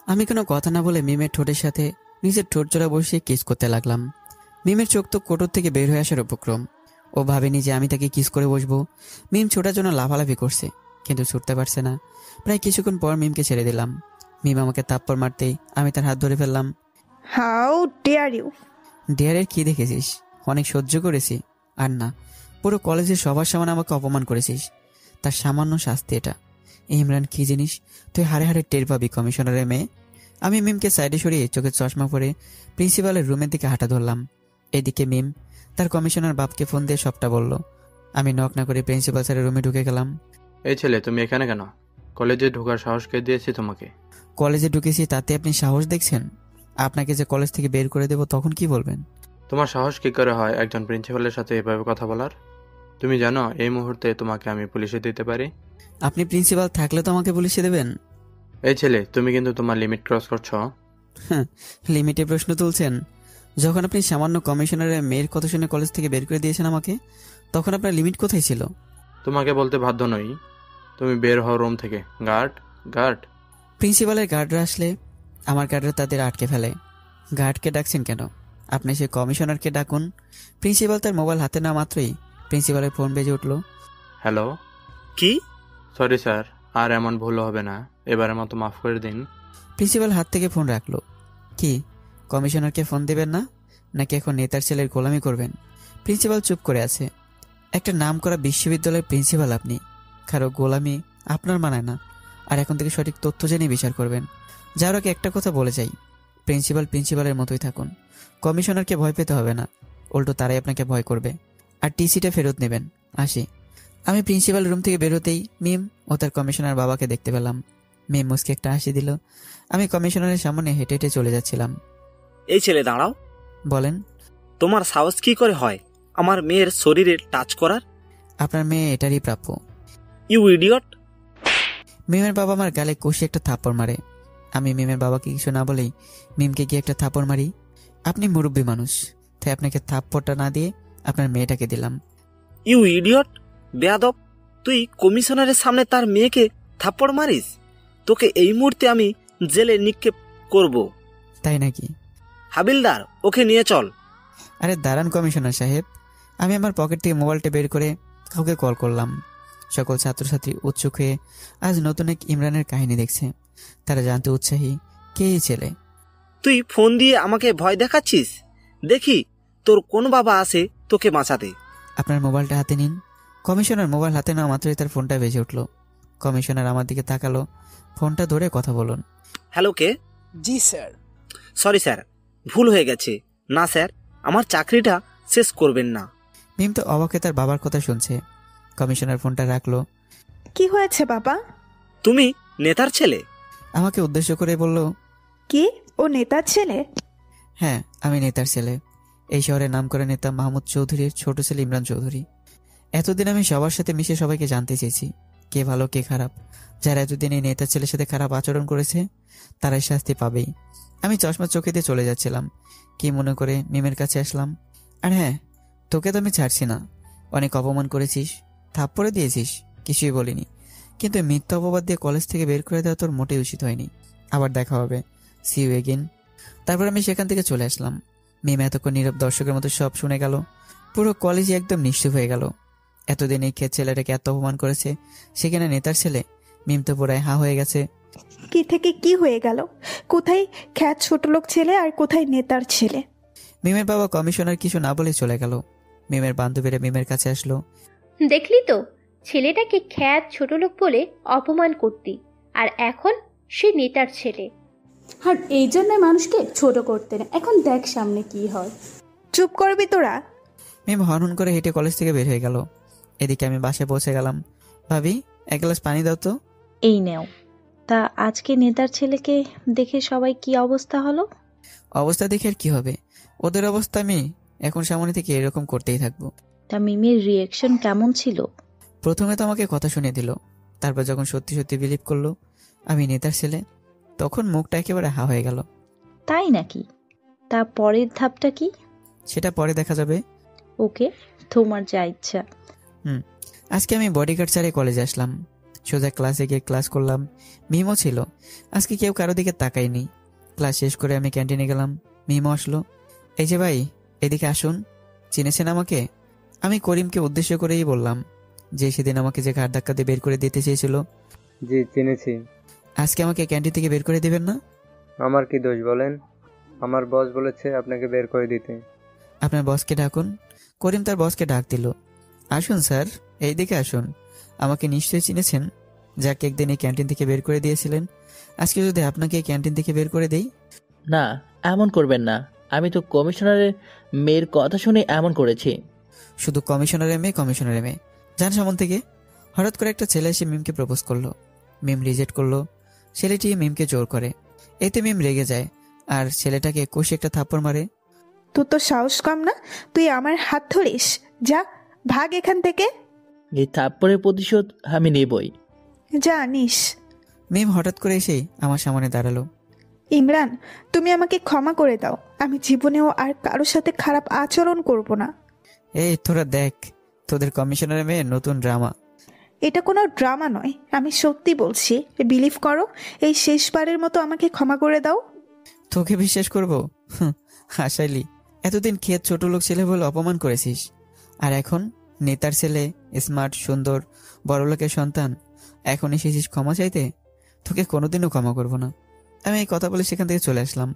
S2: আমি কোনো কথা না বলে মিমের ঠোঁটের সাথে নিজের ঠোঁট জোড়া বসিয়ে কিস করতে লাগলাম। মিমের চোখ তো কোটর থেকে বের হয়ে আসার উপক্রম। ও ভাবেনি যে আমি তাকে কিস করে বসবো। মিম ছোটার জন্য লাফালাফি করছে, কিন্তু ছুটতে পারছে না। প্রায় কিছুক্ষণ পর মিমকে ছেড়ে দিলাম। মিম আমাকে থাপ্পড় মারতেই আমি তার হাত ধরে ফেললাম।
S1: How dare you!
S2: ডিয়ারের কি দেখেছিস? অনেক সহ্য করেছি। আর না, পুরো কলেজের সবার সামনে আমাকে অপমান করেছিস, তার সামান্য শাস্তি এটা। ইমরান কি জিনিস তুই হারে হারে টের পাবি, কমিশনারের মেয়ে। আমি মিমকে সাইডে সরিয়ে চোখে চশমা পরে প্রিন্সিপালের রুমের দিকে হাঁটা ধরলাম। এদিকে মিম তার কমিশনার বাপকে ফোন দিয়ে সবটা বলল। আমি নক না করে প্রিন্সিপাল স্যারের রুমে ঢুকে গেলাম।
S11: এই ছেলে, তুমি এখানে কেন? কলেজে ঢোকার সাহস কে দিয়েছি তোমাকে?
S2: কলেজে ঢুকেছি তাতে আপনি সাহস দেখছেন? আপনাকে যে কলেজ থেকে বের করে দেব তখন কি বলবেন?
S11: তোমার সাহস কি করে হয় একজন প্রিন্সিপালের সাথে এভাবে কথা বলার? তুমি জানো এই মুহূর্তে তোমাকে আমি পুলিশে দিতে পারি।
S2: আপনি প্রিন্সিপাল থাকলে তো আমাকে পুলিশে দেবেন?
S11: এই ছেলে, তুমি কিন্তু তোমার লিমিট ক্রস করছো।
S2: হ্যাঁ, লিমিটে প্রশ্ন তুলছেন? যখন আপনি সামান্য কমিশনারের মেয়ের কথা শুনে কলেজ থেকে বের করে দিয়েছেন আমাকে, তখন আপনার লিমিট কোথায় ছিল?
S11: তোমাকে বলতে বাধ্য নই। তুমি বের হও রুম থেকে। Guard, guard!
S2: প্রিন্সিপালের গার্ডরা আসলে আমার গার্ডরা তাদের আটকে ফেলে। গার্ডকে ডাকছেন কেন? আপনি সেই কমিশনারকে ডাকুন। প্রিন্সিপাল তার মোবাইল হাতে নেওয়া মাত্রই প্রিন্সিপালের ফোন বেজে উঠল।
S11: হ্যালো।
S12: কি?
S11: সরি স্যার, আর এমন ভুল হবে না, এবারের মতো মাফ করে দিন।
S2: প্রিন্সিপাল হাত থেকে ফোন রাখলো। কি, কমিশনারকে ফোন দেবেন না, নাকি এখন নেতার ছেলের গোলামি করবেন? প্রিন্সিপাল চুপ করে আছে। একটা নাম করা বিশ্ববিদ্যালয়ের প্রিন্সিপাল আপনি, কারো গোলামি আপনার মানায় না। আর এখন থেকে সঠিক তথ্য জেনে বিচার করবেন। যার আগে একটা কথা বলে যাই, প্রিন্সিপাল প্রিন্সিপালের মতোই থাকুন। কমিশনারকে ভয় পেতে হবে না, উল্টো তারাই আপনাকে ভয় করবে। আর টিসিটা ফেরত নেবেন। আসি। আমি প্রিন্সিপাল রুম থেকে বেরোতেই মিম ও তার কমিশনার বাবাকে দেখতে পেলাম। মিম মুসকে একটা হাসি দিল। আমি কমিশনারের সামনে হেঁটে হেঁটে চলে যাচ্ছিলাম।
S12: এই ছেলে, দাঁড়াও।
S2: বলেন।
S12: তোমার সাহস কি করে হয় আমার মেয়ের শরীরে টাচ করার?
S2: আপনার মেয়ে এটারই প্রাপ্য।
S12: You idiot!
S2: মিমের বাবা আমার গালে কষে একটা থাপ্পড় মারে। আমি মিমের বাবাকে কিছু না বলেই মিমকে গিয়ে একটা থাপ্পড় মারি। আপনি মুরব্বী মানুষ, তাই আপনাকে থাপ্পড়টা না দিয়ে আপনার মেয়েটাকে দিলাম।
S12: ইউ ইডিয়ট, বেয়াদব! তুই কমিশনারের সামনে তার মেয়েকে থাপ্পড় মারিস? তোকে এই মুহূর্তে আমি জেলে নিক্ষেপ করব।
S2: তাই নাকি?
S12: হাবিলদার, ওকে নিয়ে চল।
S2: আরে দাঁড়ান কমিশনার সাহেব। আমি আমার পকেট থেকে মোবাইলটা বের করে কাউকে কল করলাম। সকল ছাত্রছাত্রী উৎসুক হয়ে আজ নতুন এক ইমরানের কাহিনী দেখছে। তারা জানতে উৎসাহী কে এই ছেলে।
S12: তুই ফোন দিয়ে আমাকে ভয় দেখাচ্ছিস? দেখি তোর কোন বাবা আসে তোকে বাঁচাতে।
S2: আপনার মোবাইলটা হাতে নিন। কমিশনার মোবাইল হাতে নেওয়া মাত্রই তার ফোনটা বেজে উঠল। কমিশনার আমার দিকে তাকালো। ফোনটা ধরে কথা বলুন।
S12: হ্যালো, কে?
S10: জি স্যার।
S12: সরি স্যার, ভুল হয়ে গেছে। না স্যার, আমার চাকরিটা শেষ করবেন না।
S2: মিম তো অবাকে তার বাবার কথা শুনছে। কমিশনার ফোনটা রাখলো।
S1: কি হয়েছে বাবা?
S12: তুমি নেতার ছেলে?
S2: আমাকে উদ্দেশ্য করে বলল।
S1: কি, ও নেতার ছেলে?
S2: হ্যাঁ, আমি নেতার ছেলে। এই শহরের নাম করা নেতা মাহমুদ চৌধুরীর ছোট ছেলে ইমরান চৌধুরী। এতদিন আমি সবার সাথে মিশে সবাইকে জানতে চেয়েছি কে ভালো কে খারাপ। যারা এতদিন এই নেতার ছেলের সাথে খারাপ আচরণ করেছে তারাই শাস্তি পাবেই। আমি চশমা চোখে দিয়ে চলে যাচ্ছিলাম, কি মনে করে মিমের কাছে আসলাম। আর হ্যাঁ, তোকে তো আমি ছাড়ছি না। অনেক অপমান করেছিস, থাপ্পড়ে দিয়েছিস, কিছুই বলিনি, কিন্তু মিথ্যা অপবাদ দিয়ে কলেজ থেকে বের করে দেওয়া তোর মোটেই উচিত হয়নি। আবার দেখা হবে। See you again. তারপর আমি সেখান থেকে চলে আসলাম। মিম এতক্ষণ নীরব দর্শকের মতো সব শুনে গেল। পুরো কলেজে একদম নিশ্চুপ হয়ে গেল। এতদিন এই ক্ষেত ছেলেটাকে এত অপমান করেছে, সেখানে নেতার ছেলে। মিম তো পুরাই হা হয়ে গেছে।
S1: কি থেকে কি হয়ে গেল? কোথায় খ্যাত ছোট লোক ছেলে আর কোথায় নেতার ছেলে?
S2: মিমের বাবা কমিশনার কিছু না বলে চলে গেল। মিমের বান্ধবীরা মিমের কাছে আসলো।
S3: দেখলি তো, ছেলেটাকে খ্যাত ছোট লোক বলে অপমান করতি, আর এখন সে নেতার ছেলে।
S6: আর এই জন্য মানুষকে ছোট করতে না। এখন দেখ সামনে কি হয়।
S1: চুপ করবি তোরা?
S2: মিম হনহন করে হেঁটে কলেজ থেকে বের হয়ে গেল। এদিকে আমি বাসায় পৌঁছে গেলাম। ভাবি, এক গ্লাস পানি দাও তো।
S7: এই নেও। তা আজকে নেতার ছেলেকে দেখে সবাই কি অবস্থা হলো?
S2: অবস্থা দেখে আর কি হবে, ওদের অবস্থা আমি এখন সামনে থেকে এরকম করতেই থাকবো।
S7: তা মিমের রিয়েকশন কেমন ছিল?
S2: প্রথমে তো আমাকে কথা শুনে দিল, তারপর যখন সত্যি সত্যি বিলিভ করলো আমি নেতার ছেলে, তখন মুখটা একেবারে হা হয়ে গেল।
S7: তাই নাকি? তা পরের ধাপটা কি?
S2: সেটা পরে দেখা যাবে।
S7: ওকে, তোমার যা ইচ্ছা।
S2: আজকে আমি বডিগার্ড ছাড়ে কলেজে আসলাম। সোজা ক্লাসে গিয়ে ক্লাস করলাম। মিমও ছিল। আজকে কেউ কারো দিকে তাকায়নি। ক্লাস শেষ করে আমি ক্যান্টিনে গেলাম। মিমও আসলো। এই যে ভাই, এদিকে আসুন। চিনেছেন আমাকে? আমি করিমকে উদ্দেশ্য করেই বললাম, যে সেদিন আমাকে যে ঘাড় ধাক্কা দিয়ে বের করে দিতে চেয়েছিল।
S5: জি চিনেছি।
S2: আজকে আমাকে ক্যান্টিন থেকে বের করে দিবেন না?
S5: আমার কি দোষ বলেন? আমার বস বলেছে আপনাকে বের করে দিতে।
S2: আপনার বসকে ডাকুন। করিম তার বসকে ডাক দিল। আসুন স্যার, এইদিকে আসুন। আমাকে নিশ্চয়ই চিনেছেন, যাকে একদিন এই ক্যান্টিন থেকে বের করে দিয়েছিলেন। আজকে যদি আপনাকে এই ক্যান্টিন থেকে বের করে দেই?
S4: না, এমন করবেন না। আমি তো কমিশনারের মেয়ের কথা শুনে এমন করেছি।
S2: শুধু কমিশনারের মেয়ে, কমিশনারের মেয়ে যান সামন থেকে। হঠাৎ করে একটা ছেলে এসে মিমকে প্রপোজ করলো। মিম রিজেক্ট করলো। ছেলেটি মিমকে জোর করে। এতে মিম রেগে যায় আর ছেলেটাকে কষে একটা থাপ্পড় মারে।
S1: তোর তো সাহস কম না, তুই আমার হাত ধরিস? যা, ভাগ এখান থেকে।
S4: এই থাপ্পড়ের প্রতিশোধ আমি নেবই।
S1: যা নিস।
S2: মিম হঠাৎ করে এসেই আমার সামনে দাঁড়ালো।
S1: ইমরান, তুমি আমাকে ক্ষমা করে দাও। আমি জীবনেও আর কারোর সাথে খারাপ আচরণ করব না।
S2: এই তোরা দেখ, তোদের কমিশনারের মেয়ের নতুন ড্রামা।
S1: এটা কোনো ড্রামা নয়, আমি সত্যি বলছি। বিলিভ করো, এই শেষবারের মতো আমাকে ক্ষমা করে দাও।
S2: তোকে বিশ্বাস করবো? হাসাইলি। এতদিন খেত ছোট লোক ছেলে বলে অপমান করেছিস, আর এখন নেতার ছেলে, স্মার্ট, সুন্দর, বড় লোকের সন্তান, এখন এসেছিস ক্ষমা চাইতে? তোকে কোনোদিনও ক্ষমা করবো না। আমি এই কথা বলে সেখান থেকে চলে আসলাম।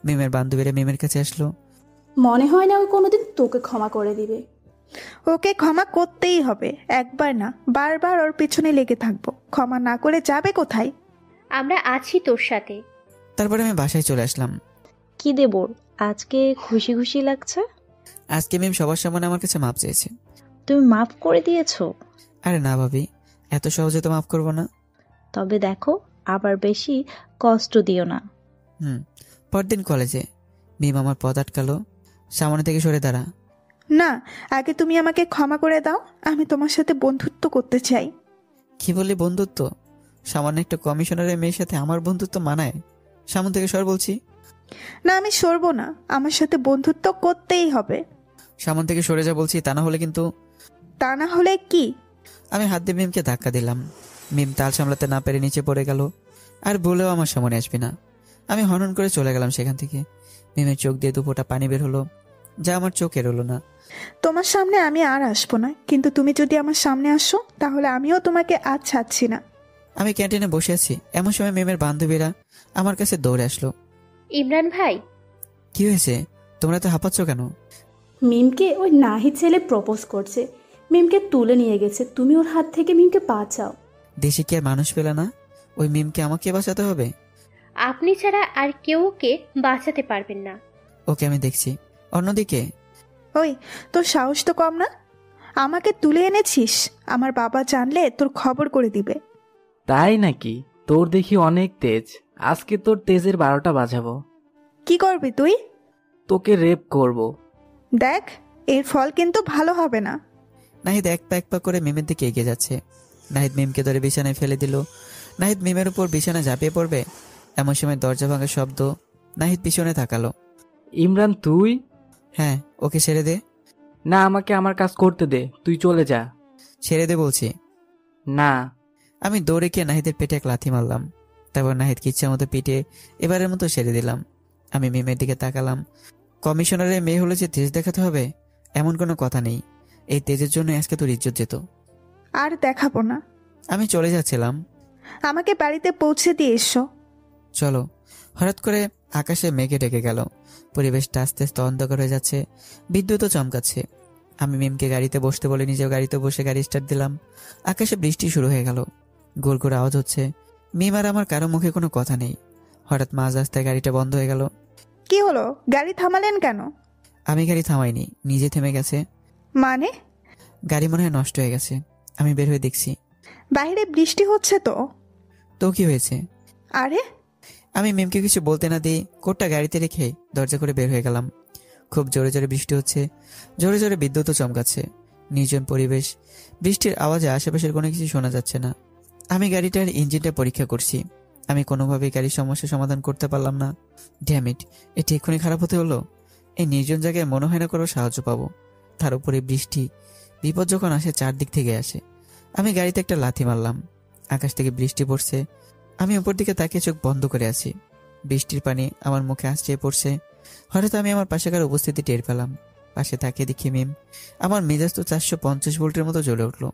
S2: মিমের বান্ধবীরা মিমের কাছে আসলো।
S6: মনে হয় না ওই কোনোদিন তোকে ক্ষমা করে দিবে।
S1: ওকে ক্ষমা করতেই হবে, একবার না বারবার ওর পিছনে লেগে থাকবো। ক্ষমা না করে যাবে কোথায়?
S3: আমরা আছি তোর সাথে।
S2: তারপরে আমি বাসায় চলে আসলাম।
S7: কি দেবর, আজকে খুশি খুশি লাগছে?
S2: আজকে মিম সবার সামনে আমার কাছে মাপ চেয়েছে।
S7: তুমি মাফ করে দিয়েছো?
S2: আরে না ভাবি, এত সহজে তো মাফ করবো না।
S7: তবে দেখো, আবার বেশি কষ্ট দিও না।
S2: পরদিন কলেজে মিম আমার পথ আটকালো। সামনে থেকে সরে দাঁড়া।
S1: না, আগে তুমি আমাকে ক্ষমা করে দাও। আমি তোমার সাথে বন্ধুত্ব করতে চাই।
S2: কি বললি বন্ধুত্ব? সামান্য একটা কমিশনারের মেয়ের সাথে আমার বন্ধুত্ব মানায়? সামনে থেকে সর বলছি।
S1: না, আমি সরবো না। আমার সাথে বন্ধুত্ব করতেই হবে।
S2: সামনে থেকে সরে যা বলছি, তা না হলে কিন্তু।
S1: তা না হলে কি?
S2: আমি হাত দিয়ে মিমকে ধাক্কা দিলাম। মিম তাল সামলাতে না পেরে নিচে পড়ে গেল। আর বলেও আমার সামনে আসবি না। আমি হনন করে চলে গেলাম সেখান থেকে। মিমের চোখ দিয়ে দুপোটা পানি বের হলো, যা আমার চোখের হলো না।
S1: তোমার সামনে আমি আর আসবো না, কিন্তু তুমি যদি আমার সামনে আসো তাহলে আমিও তোমাকে আর ছাড়ছি না।
S2: আমি ক্যান্টিনে বসে আছি, এমন সময় মিমের বান্ধবীরা আমার কাছে দৌড়ে আসলো।
S3: ইমরান ভাই।
S2: কি হয়েছে? তোমরা তো হাঁপাচ্ছ কেন?
S6: মিমকে ওই নাহিদ ছেলে প্রপোজ করছে। মিমকে তুলে নিয়ে গেছে, তুমি ওর হাত থেকে মিমকে বাঁচাও।
S2: দেশে কি আর মানুষ পেলে না? ওই মিমকে আমাকে বাঁচাতে হবে?
S3: আপনি ছাড়া আর কেউ ওকে বাঁচাতে পারবেন না।
S2: ওকে আমি দেখছি। অন্যদিকে
S1: ওই, তোর সাহস তো কম না? আমাকে তুলে এনেছিস। আমার বাবা জানলে তোর খবর করে দিবে।
S13: তাই নাকি? তোর দেখি অনেক তেজ। আজকে তোর তেজের 12টা বাজাবো।
S1: কি করবি তুই?
S13: তোকে রেপ করব।
S1: দেখ, এর ফল কিন্তু ভালো হবে না।
S2: নাহিদ এক পা করে মিমের দিকে এগিয়ে যাচ্ছে। নাহিদ মিমকে ধরে বিছানায় ফেলে দিল। নাহিদ মিমের উপর বিছানায় ঝাঁপিয়ে পড়বে, এমন সময় দরজা ভাঙার শব্দ। নাহিদ পিছনে তাকালো।
S13: ইমরান তুই?
S2: হ্যাঁ, ওকে ছেড়ে দে।
S13: না, আমাকে আমার কাজ করতে দে, তুই চলে যা।
S2: ছেড়ে দে বলছি।
S13: না।
S2: আমি দৌড়ে গিয়ে নাহিদের পেটে এক লাথি মারলাম। তারপর নাহিদকে ইচ্ছা মতো পিটে এবারের মতো ছেড়ে দিলাম। আমি মিমের দিকে তাকালাম। কমিশনারের মেয়ে হলে যে তেজ দেখাতে হবে এমন কোনো কথা নেই। এই তেজের জন্য আজকে তোর ইজ্জত যেত।
S1: আর দেখাবো না।
S2: আমি চলে যাচ্ছিলাম।
S1: আমাকে বাড়িতে পৌঁছে দিয়ে এসো।
S2: চলো। হঠাৎ করে আকাশে মেঘে ডেকে গেল। পরিবেশটা আস্তে আস্তে অন্ধকার হয়ে যাচ্ছে। বিদ্যুৎও চমকাচ্ছে। আমি মিমকে গাড়িতে বসতে বলে নিজেও গাড়িতে বসে গাড়ি স্টার্ট দিলাম। আকাশে বৃষ্টি শুরু হয়ে গেল। গোল করে আওয়াজ হচ্ছে। মিম আর আমার কারো মুখে কোনো কথা নেই। হঠাৎ মাঝ রাস্তায় গাড়িটা বন্ধ হয়ে গেল।
S1: কি হলো? গাড়ি থামালেন কেন?
S2: আমি গাড়ি থামাইনি, নিজে থেমে গেছে।
S1: মানে?
S2: গাড়ি মনে হয় নষ্ট হয়ে গেছে। আমি বের হয়ে দেখছি
S1: বাইরে বৃষ্টি হচ্ছে তো।
S2: তো কি হয়েছে?
S1: আরে
S2: আমি মিমকে কিছু বলতে না দিয়ে কোটটা গাড়িতে রেখে দরজা করে বের হয়ে গেলাম। খুব জোরে জোরে বৃষ্টি হচ্ছে, জোরে জোরে বিদ্যুৎও চমকাচ্ছে। নির্জন পরিবেশ, বৃষ্টির আওয়াজে আশেপাশের কোনো কিছু শোনা যাচ্ছে না। আমি গাড়িটার ইঞ্জিনটা পরীক্ষা করছি। আমি কোনোভাবেই গাড়ির সমস্যা সমাধান করতে পারলাম না। ড্যাম ইট, এটি এক্ষুনি খারাপ হতে হলো। এই নির্জন জায়গায় মনে হয় না কোনো সাহায্য পাবো। তার উপরে বৃষ্টি, বিপদ যখন আসে চারদিক থেকে আসে। আমি গাড়িতে একটা লাথি মারলাম। আকাশ থেকে বৃষ্টি পড়ছে। আমি উপর দিকে তাকিয়ে চোখ বন্ধ করে আছি। বৃষ্টির পানি আমার মুখে আসছে পড়ছে। হঠাৎ আমি আমার পাশে কার উপস্থিতি টের পেলাম। পাশে তাকিয়ে দেখি মিম। আমার মেজাজ তো 450 ভোল্টের মতো জ্বলে উঠলো।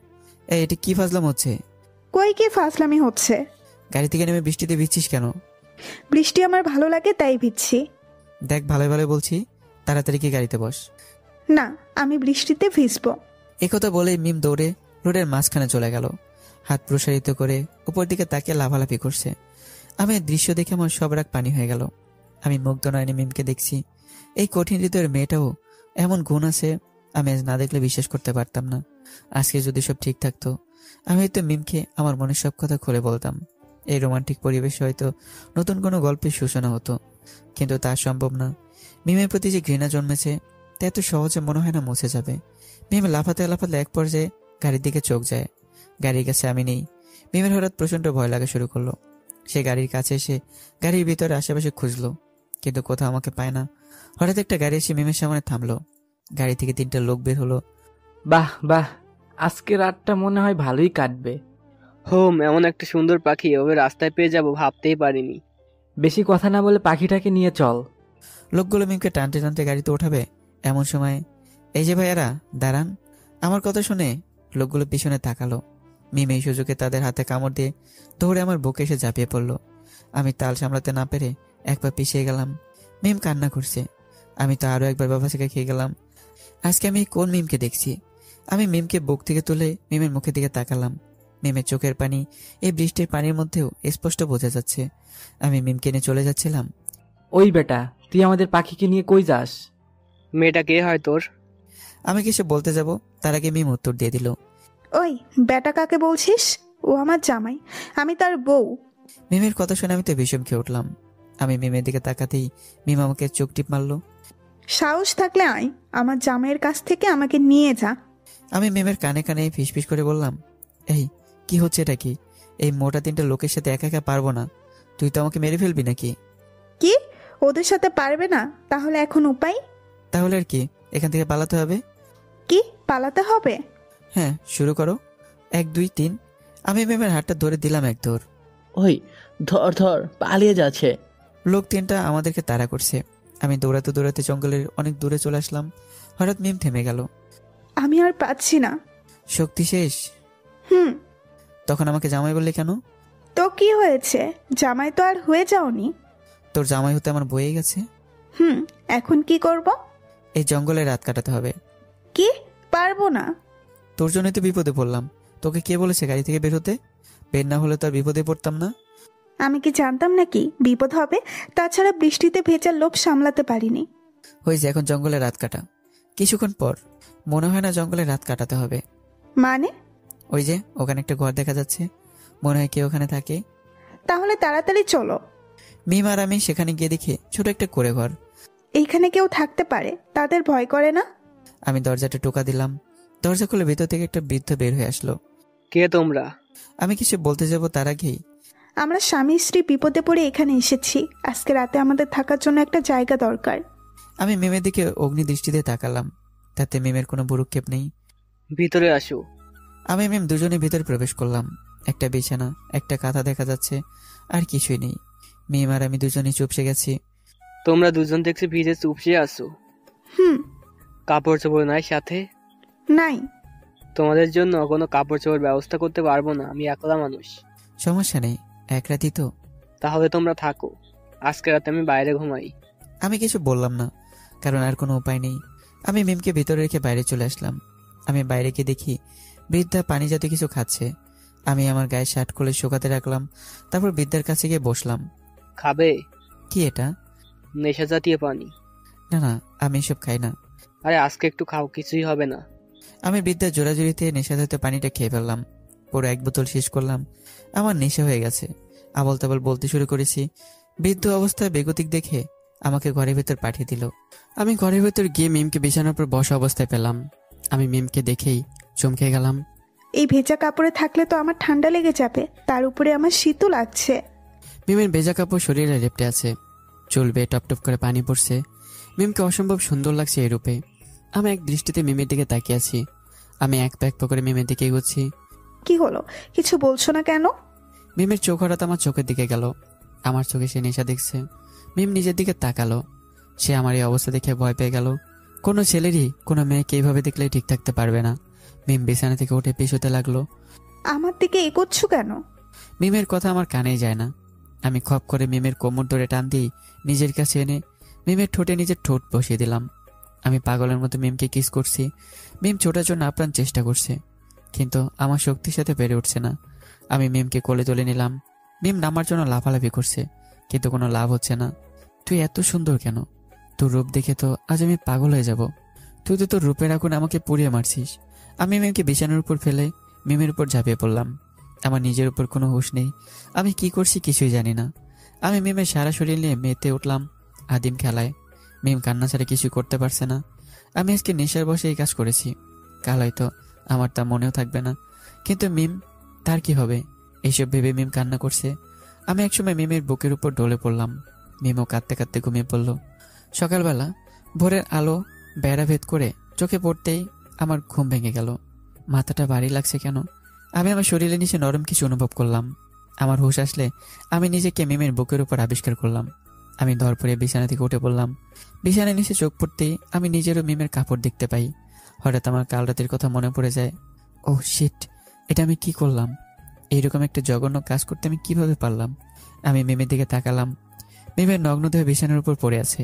S2: এটি কি ফাজলাম হচ্ছে?
S1: কই কি ফাজলামি হচ্ছে?
S2: গাড়ি থেকে নেমে বৃষ্টিতে ভিজছিস কেন?
S1: বৃষ্টি আমার ভালো লাগে তাই ভিজছি।
S2: দেখ ভালো ভালো বলছি, তাড়াতাড়ি কি গাড়িতে বস।
S1: না, আমি বৃষ্টিতে ভিজবো।
S2: একথা বলে মিম দৌড়ে রোডের মাঝখানে চলে গেল, হাত প্রসারিত করে উপর দিকে তাকিয়ে লাফালাফি করছে। আমি দৃশ্য দেখে আমার সব রাগ পানি হয়ে গেল। আমি মুগ্ধ নয়নে মিমকে দেখছি। এই কঠিন হৃদয়ের মেয়েটাও এমন গুণ আছে, আমি আজ না দেখলে বিশ্বাস করতে পারতাম না। আজকে যদি সব ঠিক থাকতো, আমি হয়তো মিমকে আমার মনের সব কথা খুলে বলতাম। এই রোমান্টিক পরিবেশে হয়তো নতুন কোনো গল্পের সূচনা হতো, কিন্তু তা সম্ভব না। মিমের প্রতি যে ঘৃণা জন্মেছে তা এত সহজে মনে হয় না মুছে যাবে। মিম লাফাতে লাফাতে এক পর্যায়ে গাড়ির দিকে চোখ যায়। গাড়ির কাছে আমি নেই। মিমের হঠাৎ প্রচন্ড ভয় লাগা শুরু করলো। সে গাড়ির কাছে এসে গাড়ির ভিতরে আশেপাশে খুঁজলো, কিন্তু কোথাও আমাকে পায় না। হঠাৎ একটা গাড়ি এসে মিমের সামনে থামলো। গাড়ি থেকে 3টা লোক বের হলো।
S13: বাহ বাহ, আজকে রাতটা মনে হয় ভালোই কাটবে।
S14: হোম, এমন একটা সুন্দর পাখি ওভাবে রাস্তায় পেয়ে যাব ভাবতেই পারিনি।
S13: বেশি কথা না বলে পাখিটাকে নিয়ে চল।
S2: লোকগুলো মিমকে টানতে টানতে গাড়িতে ওঠাবে, এমন সময় এই যে ভাইয়ারা দাঁড়ান। আমার কথা শুনে লোকগুলো পিছনে তাকালো। মিম এই সুযোগে তাদের হাতে কামড় দিয়ে দৌড়ে আমার বুকে এসে ঝাঁপিয়ে পড়লো। আমি তাল সামলাতে না পেরে এক পা পিছিয়ে গেলাম। মিম কান্না করছে। আমি তো আরো একবার বাবা থেকে খেয়ে গেলাম। আজকে আমি কোন মিমকে দেখছি? আমি মিমকে বুক থেকে তুলে মিমের মুখের দিকে তাকালাম। মিমের চোখের পানি এই বৃষ্টির পানির মধ্যেও স্পষ্ট বোঝা যাচ্ছে। আমি মিমকে নিয়ে চলে যাচ্ছিলাম।
S13: ওই বেটা, তুই আমাদের পাখিকে নিয়ে কই যাস?
S14: মেয়েটা কে হয় তোর?
S2: আমি কিছু বলতে যাব, তার আগে মিম উত্তর দিয়ে দিল।
S1: ওই বেটা কাকে বলছিস? ও আমার জামাই, আমি তার বউ।
S2: মিমের কথা শুনে আমি তো বিষম খেয়ে উঠলাম। আমি মিমের দিকে তাকাতেই মিম আমাকে চোখ টিপ মারলো।
S1: সাহস থাকলে আয়, আমার জামাইয়ের কাছ থেকে আমাকে নিয়ে যা।
S2: আমি মিমের কানে কানে ফিসফিস করে বললাম, এই কি হচ্ছে এটা কি? এই মোটা 3টা লোকের সাথে একা একা পারবো না। তুই তো আমাকে মেরে ফেলবি নাকি?
S1: কি? ওদের সাথে পারবে না? তাহলে এখন উপায়?
S2: তাহলে আর কি, এখান থেকে পালাতে হবে।
S1: কি পালাতে হবে?
S2: হ্যাঁ, শুরু করো। 1 2 3। আমি মিমের হাতটা ধরে দিলাম এক দৌড়।
S4: ওই ধর ধর, পালিয়ে যাচ্ছে।
S2: লোক 3টা আমাদেরকে তাড়া করছে। আমি দৌড়াতে দৌড়াতে জঙ্গলের অনেক দূরে চলে আসলাম। হঠাৎ মিম থেমে গেল।
S1: আমি আর পাচ্ছি না।
S2: শক্তি শেষ? তখন আমাকে জামাই বললে কেন?
S1: তো কি হয়েছে? জামাই তো আর হয়ে যাওনি।
S2: তোর জামাই হতে আমার বয়ে গেছে।
S1: এখন কি করব?
S2: এই জঙ্গলে রাত কাটাতে হবে।
S1: কি? পারবো না।
S2: তোর জন্যই তো বিপদে পড়লাম। তোকে কে বলেছে গাড়ি থেকে বের হতে? বের না হলে তো আর বিপদে পড়তাম না।
S1: আমি কি জানতাম নাকি বিপদ হবে? তাছাড়া বৃষ্টিতে ভেজার লোভ সামলাতে পারিনি।
S2: হয়েছে, এখন জঙ্গলে রাত কাটা। কিছুক্ষণ পর মনে হয় না জঙ্গলে রাত কাটাতে হবে।
S1: মানে?
S2: ওই যে ওখানে একটা ঘর দেখা যাচ্ছে, মনে হয় কেউ ওখানে থাকে।
S1: তাহলে তাড়াতাড়ি চলো।
S2: মিম আর আমি সেখানে গিয়ে দেখি ছোট একটা কুঁড়ে ঘর।
S1: এইখানে কেউ থাকতে পারে, তাদের ভয় করে না?
S2: আমি দরজাটা টোকা দিলাম। দরজা খুলে ভেতর থেকে একটা বৃদ্ধ বের হয়ে আসলো।
S14: কে তোমরা?
S2: আমি কিছু বলতে যাব তার আগেই,
S1: আমরা স্বামী স্ত্রী বিপদে পড়ে এখানে এসেছি। আজকে রাতে আমাদের থাকার জন্য একটা জায়গা দরকার।
S2: আমি মিমের দিকে অগ্নি দৃষ্টিতে তাকালাম। তাতে মিমের কোনো ভ্রুক্ষেপ নেই।
S14: ভিতরে আসো।
S2: আমি মিম দুজনে ভিতরে প্রবেশ করলাম। একটা বিছানা, একটা কাঁথা দেখা যাচ্ছে, আর কিছুই নেই। মিম আর আমি দুজনেই চুপসে গেছি।
S14: তোমরা দুজন দেখছি ভিজে চুপসে আসো। কাপড় চোপড় নাই সাথে?
S1: নাই।
S14: তোমাদের জন্য কোনো কাপড় চোপড় ব্যবস্থা করতে পারবো না, আমি একলা মানুষ।
S2: সমস্যা নেই, এক রাতই তো।
S14: তাহলে তোমরা থাকো, আজকে রাতে আমি বাইরে ঘুমাই।
S2: আমি কিছু বললাম না, কারণ আর কোনো উপায় নেই। আমি মিমকে ভিতরে রেখে বাইরে চলে আসলাম। আমি বাইরে গিয়ে দেখি বৃদ্ধা পানি জাতীয় কিছু খাচ্ছে। আমি আমার গায়ে শার্ট খুলে শুকাতে রাখলাম। তারপর বৃদ্ধার কাছে গিয়ে বসলাম।
S14: খাবে?
S2: কি এটা?
S14: নেশা জাতীয় পানি।
S2: না না, আমি এসব খাই না।
S14: আরে আজকে একটু খাও, কিছুই হবে না।
S2: আমি বিদ্যার জোরাজুরিতে নেশাজাতীয় পানিটা খেয়ে ফেললাম। পুরো 1 বোতল শেষ করলাম। আমার নেশা হয়ে গেছে। আবল তাবল বলতে শুরু করেছি। বৃদ্ধ অবস্থায় বেগতিক দেখে আমাকে ঘরের ভেতর পাঠিয়ে দিল। আমি ঘরের ভেতর গিয়ে মিমকে বিছানার উপর বসা অবস্থায় পেলাম। আমি মিমকে দেখেই চমকে গেলাম।
S1: এই ভেজা কাপড়ে থাকলে তো আমার ঠান্ডা লেগে যাবে, তার উপরে আমার শীতও লাগছে।
S2: মিমের ভেজা কাপড় শরীরে লেপটে আছে, চুল বেয়ে টপ টপ করে পানি পড়ছে। মিমকে অসম্ভব সুন্দর লাগছে এই রূপে। আমি এক দৃষ্টিতে মিমের দিকে তাকিয়ে আছি। আমি এক প্যাক করে মিমের দিকে এগোচ্ছি।
S1: কি হলো, কিছু বলছো না কেন?
S2: মিমের চোখ হঠাৎ আমার চোখের দিকে গেল। আমার চোখে সে নেশা দেখছে। মিম নিজের দিকে তাকালো। সে আমার এই অবস্থা দেখে ভয় পেয়ে গেল। কোনো ছেলেরই কোনো মেয়েকে এইভাবে দেখলে ঠিক থাকতে পারবে না। মিম বিছানা থেকে উঠে পিছুতে লাগলো।
S1: আমার দিকে এগোচ্ছ কেন?
S2: মিমের কথা আমার কানেই যায় না। আমি খপ করে মিমের কোমর ধরে টান দিই নিজের কাছে এনে মিমের ঠোঁটে নিজের ঠোঁট বসিয়ে দিলাম। আমি পাগলের মতো মিমকে কিস করছি। মিম ছোটার জন্য আপ্রাণ চেষ্টা করছে, কিন্তু আমার শক্তির সাথে পেরে উঠছে না। আমি মিমকে কোলে তুলে নিলাম। মিম নামার জন্য লাফালাফি করছে, কিন্তু কোনো লাভ হচ্ছে না। তুই এত সুন্দর কেন? তোর রূপ দেখে তো আজ আমি পাগল হয়ে যাব। তুই তো তোর রূপের আগুন আমাকে পুড়িয়ে মারছিস। আমি মিমকে বিছানার উপর ফেলে মিমের উপর ঝাঁপিয়ে পড়লাম। আমার নিজের উপর কোনো হুঁশ নেই। আমি কি করছি কিছুই জানি না। আমি মিমের সারা শরীর নিয়ে মেতে উঠলাম আদিম খেলায়। মিম কান্না ছাড়া কিছু করতে পারছে না। আমি আজকে নেশার বসে এই কাজ করেছি। কাল হয়তো আমার তা মনেও থাকবে না, কিন্তু মিম, তার কি হবে? এইসব ভেবে মিম কান্না করছে। আমি একসময় মিমের বুকের উপর ঢলে পড়লাম। মিমও কাঁদতে কাঁদতে ঘুমিয়ে পড়ল। সকালবেলা ভোরের আলো বেড়া ভেদ করে চোখে পড়তেই আমার ঘুম ভেঙে গেল। মাথাটা ভারী লাগছে কেন? আমি আমার শরীরের নিচে নরম কিছু অনুভব করলাম। আমার হুঁশ আসলে আমি নিজেকে মিমের বুকের উপর আবিষ্কার করলাম। আমি ধরপড়ে বিছানা থেকে উঠে পড়লাম। বিছানার নিচে চোখ পড়তেই আমি নিজেরও মিমের কাপড় দেখতে পাই। হঠাৎ আমার কাল রাতের কথা মনে পড়ে যায়। ও শিট, এটা আমি কি করলাম? এইরকম একটা জঘন্য কাজ করতে আমি কিভাবে পারলাম? আমি মিমের দিকে তাকালাম। মিমের নগ্নদেহ বিছানার উপর পড়ে আছে,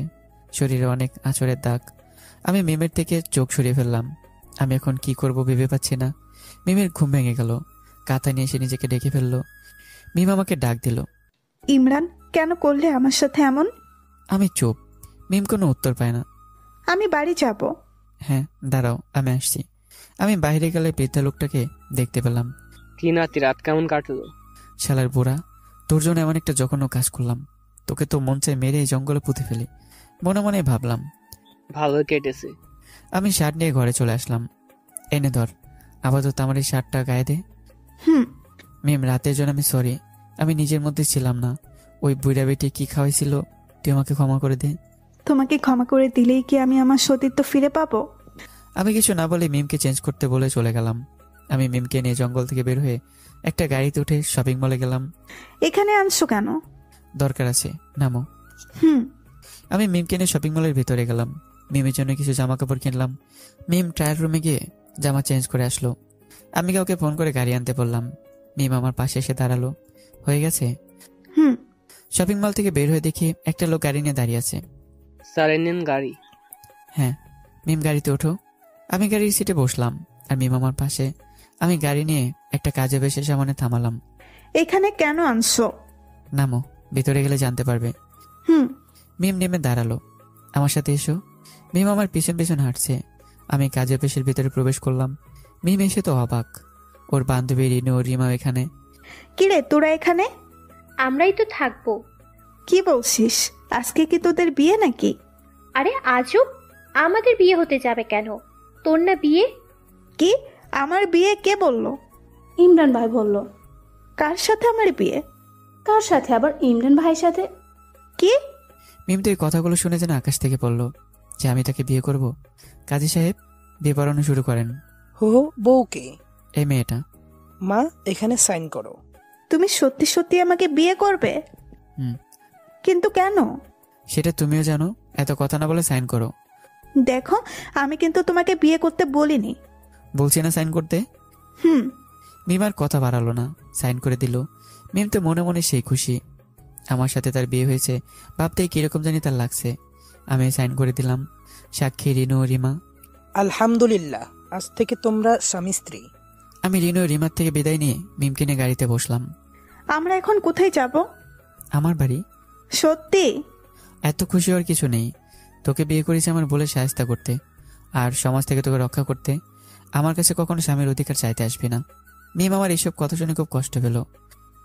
S2: শরীরে অনেক আঁচড়ের দাগ। আমি মিমের থেকে চোখ সরিয়ে ফেললাম। আমি এখন কি করব ভেবে পাচ্ছি না। মিমের ঘুম ভেঙে গেল। কাঁথা নিয়ে এসে নিজেকে ডেকে ফেললো। মিম আমাকে ডাক দিল।
S1: ইমরান, কেন করলে আমার সাথে এমন?
S2: আমি চুপ। মিম কোনো উত্তর পায় না।
S1: আমি বাড়ি যাব।
S2: হ্যাঁ, দাঁড়াও, আমি আসছি। আমি বাইরে গেলে বৃদ্ধা লোকটাকে দেখতে পেলাম।
S14: কি নাতি, রাত কেমন কাটলো?
S2: শালার বুড়া, তোর জন্য এমন একটা জঘন্য কাজ করলাম। তোকে তো মন চায় মেরে এই জঙ্গলে পুঁতে ফেলি। মনে মনে ভাবলাম।
S14: ভালো কেটেছে।
S2: আমি শার্ট নিয়ে ঘরে চলে আসলাম। এনে ধর, আপাতত আমার এই শার্টটা গায়ে দে। মিম, রাতের জন্য আমি সরি। আমি নিজের মধ্যে ছিলাম না। ওই বুড়া বেটি কি খাওয়াইছিল, তুই আমাকে ক্ষমা করে দে।
S1: তোমাকে ক্ষমা করে দিলেই কি আমি আমার সতীত্ব ফিরে পাবো?
S2: আমি কিছু না বলে মিমকে চেঞ্জ করতে বলে চলে গেলাম। আমি মিমকে নিয়ে জঙ্গল থেকে বের হয়ে একটা গাড়িতে উঠে শপিং মলে গেলাম।
S1: এখানে আনছো কেন?
S2: দরকার আছে, নামো। আমি মিমকে নিয়ে শপিং মলের ভিতরে গেলাম। মিমের জন্য কিছু জামা কাপড় কিনলাম। মিম ট্রায়াল রুমে গিয়ে জামা চেঞ্জ করে আসলো। আমি কাউকে ফোন করে গাড়ি আনতে বললাম। মিম আমার পাশে এসে দাঁড়ালো। হয়ে গেছে? শপিং মল থেকে বের হয়ে দেখি একটা লোক গাড়ি নিয়ে দাঁড়িয়ে আছে।
S14: স্যার, এনেন গাড়ি।
S2: হ্যাঁ। মিম, গাড়িতে ওঠো। আমি গাড়ির সিটে বসলাম আর মিম আমার পাশে। আমি গাড়ি নিয়ে একটা কাজে বেশে সামনে থামালাম।
S1: এখানে কেন আনছো?
S2: নামো, ভিতরে গেলে জানতে পারবে। মিম নেমে দাঁড়ালো। আমার সাথে এসো। মিম আমার পিছন পিছন হাঁটছে। আমি কাজে পেশের ভিতরে প্রবেশ করলাম। মিম এসে তো অবাক। ওর বান্ধবী রিনু ও রিমা এখানে।
S1: কিরে, তোরা এখানে?
S3: আমরাই তো থাকবো।
S1: কি বলছিস? আজকে কি তোদের বিয়ে নাকি?
S3: আরে আজব, আমাদের বিয়ে হতে যাবে কেন? তোর না বিয়ে?
S1: কি? আমার বিয়ে? কে বললো?
S6: ইমরান ভাই বলল।
S1: কার সাথে আমার বিয়ে?
S6: কার সাথে আবার? ইমরান ভাইয়ের সাথে।
S1: কি?
S2: মিম তো এই কথাগুলো শুনে যেন আকাশ থেকে পড়লো যে আমি তাকে বিয়ে করব। কাজী সাহেব বিয়ে পড়ানো শুরু করেন।
S10: হো, বউকে?
S2: এই মেয়েটা।
S10: মা, এখানে সাইন করো।
S1: তুমি সত্যি সত্যি আমাকে বিয়ে করবে? কিন্তু কেন?
S2: সেটা তুমিও জানো। এত কথা না বলে সাইন করো।
S1: দেখো, আমি কিন্তু তোমাকে বিয়ে করতে বলিনি।
S2: বলছি না সাইন করতে। মিম আর কথা বাড়ালো না, সাইন করে দিল। মিম তো মনে মনে সেই খুশি। আমার সাথে তার বিয়ে হয়েছে ভাবতেই কিরকম জানি তার লাগছে। আমি সাইন করে দিলাম। সাক্ষী রিনু ও রিমা।
S10: আলহামদুলিল্লাহ, আজ থেকে তোমরা স্বামী স্ত্রী।
S2: আমি রিনু ও রিমার থেকে বিদায় নিয়ে মিমকে নিয়ে গাড়িতে বসলাম।
S1: আমরা এখন কোথায় যাব?
S2: আমার বাড়ি।
S1: সত্যি?
S2: এত খুশি হওয়ার কিছু নেই। তোকে বিয়ে করেছি আমার বলে শায়েস্তা করতে, আর সমাজ থেকে তোকে রক্ষা করতে। আমার কাছে কখনো স্বামীর অধিকার চাইতে আসবি না। মিম আমার এইসব কথা শুনে খুব কষ্ট পেল।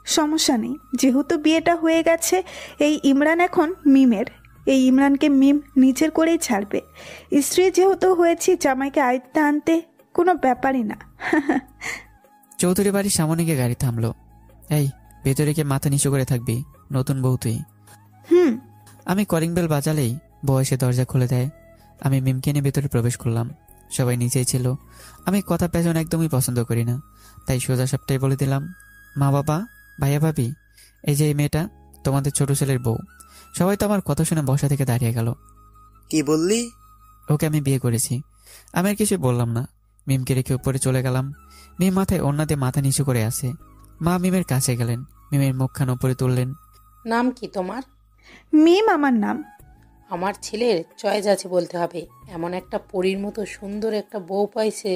S1: সমস্যা নেই, যেহেতু বিয়েটা হয়ে গেছে, এই ইমরান এখন মিমের। এই ইমরানকে মিম নিজের করেই ছাড়বে। স্ত্রী যেহেতু হয়েছি, জামাইকে আয়ত্তে আনতে কোনো ব্যাপারই না।
S2: চৌধুরী বাড়ির সামনে গিয়ে গাড়ি থামলো। এই, ভেতরে গিয়ে মাথা নিচু করে থাকবি, নতুন বউ তুই। আমি কলিং বেল বাজালেই বউ এসে দরজা খুলে দেয়। আমি মিমকে নিয়ে ভেতরে প্রবেশ করলাম। সবাই নিচেই ছিল। আমি কথা পেছন একদমই পছন্দ করি না, তাই সোজা সবটাই বলে দিলাম। মা বাবা, ভাইয়া ভাবি, এই যে এই মেয়েটা তোমাদের ছোট ছেলের বউ। সবাই তো আমার কথা শুনে বসা থেকে দাঁড়িয়ে গেল।
S9: কি বললি?
S2: ওকে আমি বিয়ে করেছি। আমি আর কিছু বললাম না। মিমকে রেখে উপরে চলে গেলাম। মিম মাথায় ওড়না দিয়ে মাথা নিচু করে আছে। মা মিমের কাছে গেলেন, মিমের মুখখান উপরে তুললেন।
S8: নাম কি তোমার?
S1: মিম আমার নাম।
S8: আমার ছেলের চয়েস আছে বলতে হবে, এমন একটা পরীর মতো সুন্দর একটা বউ পাইছে।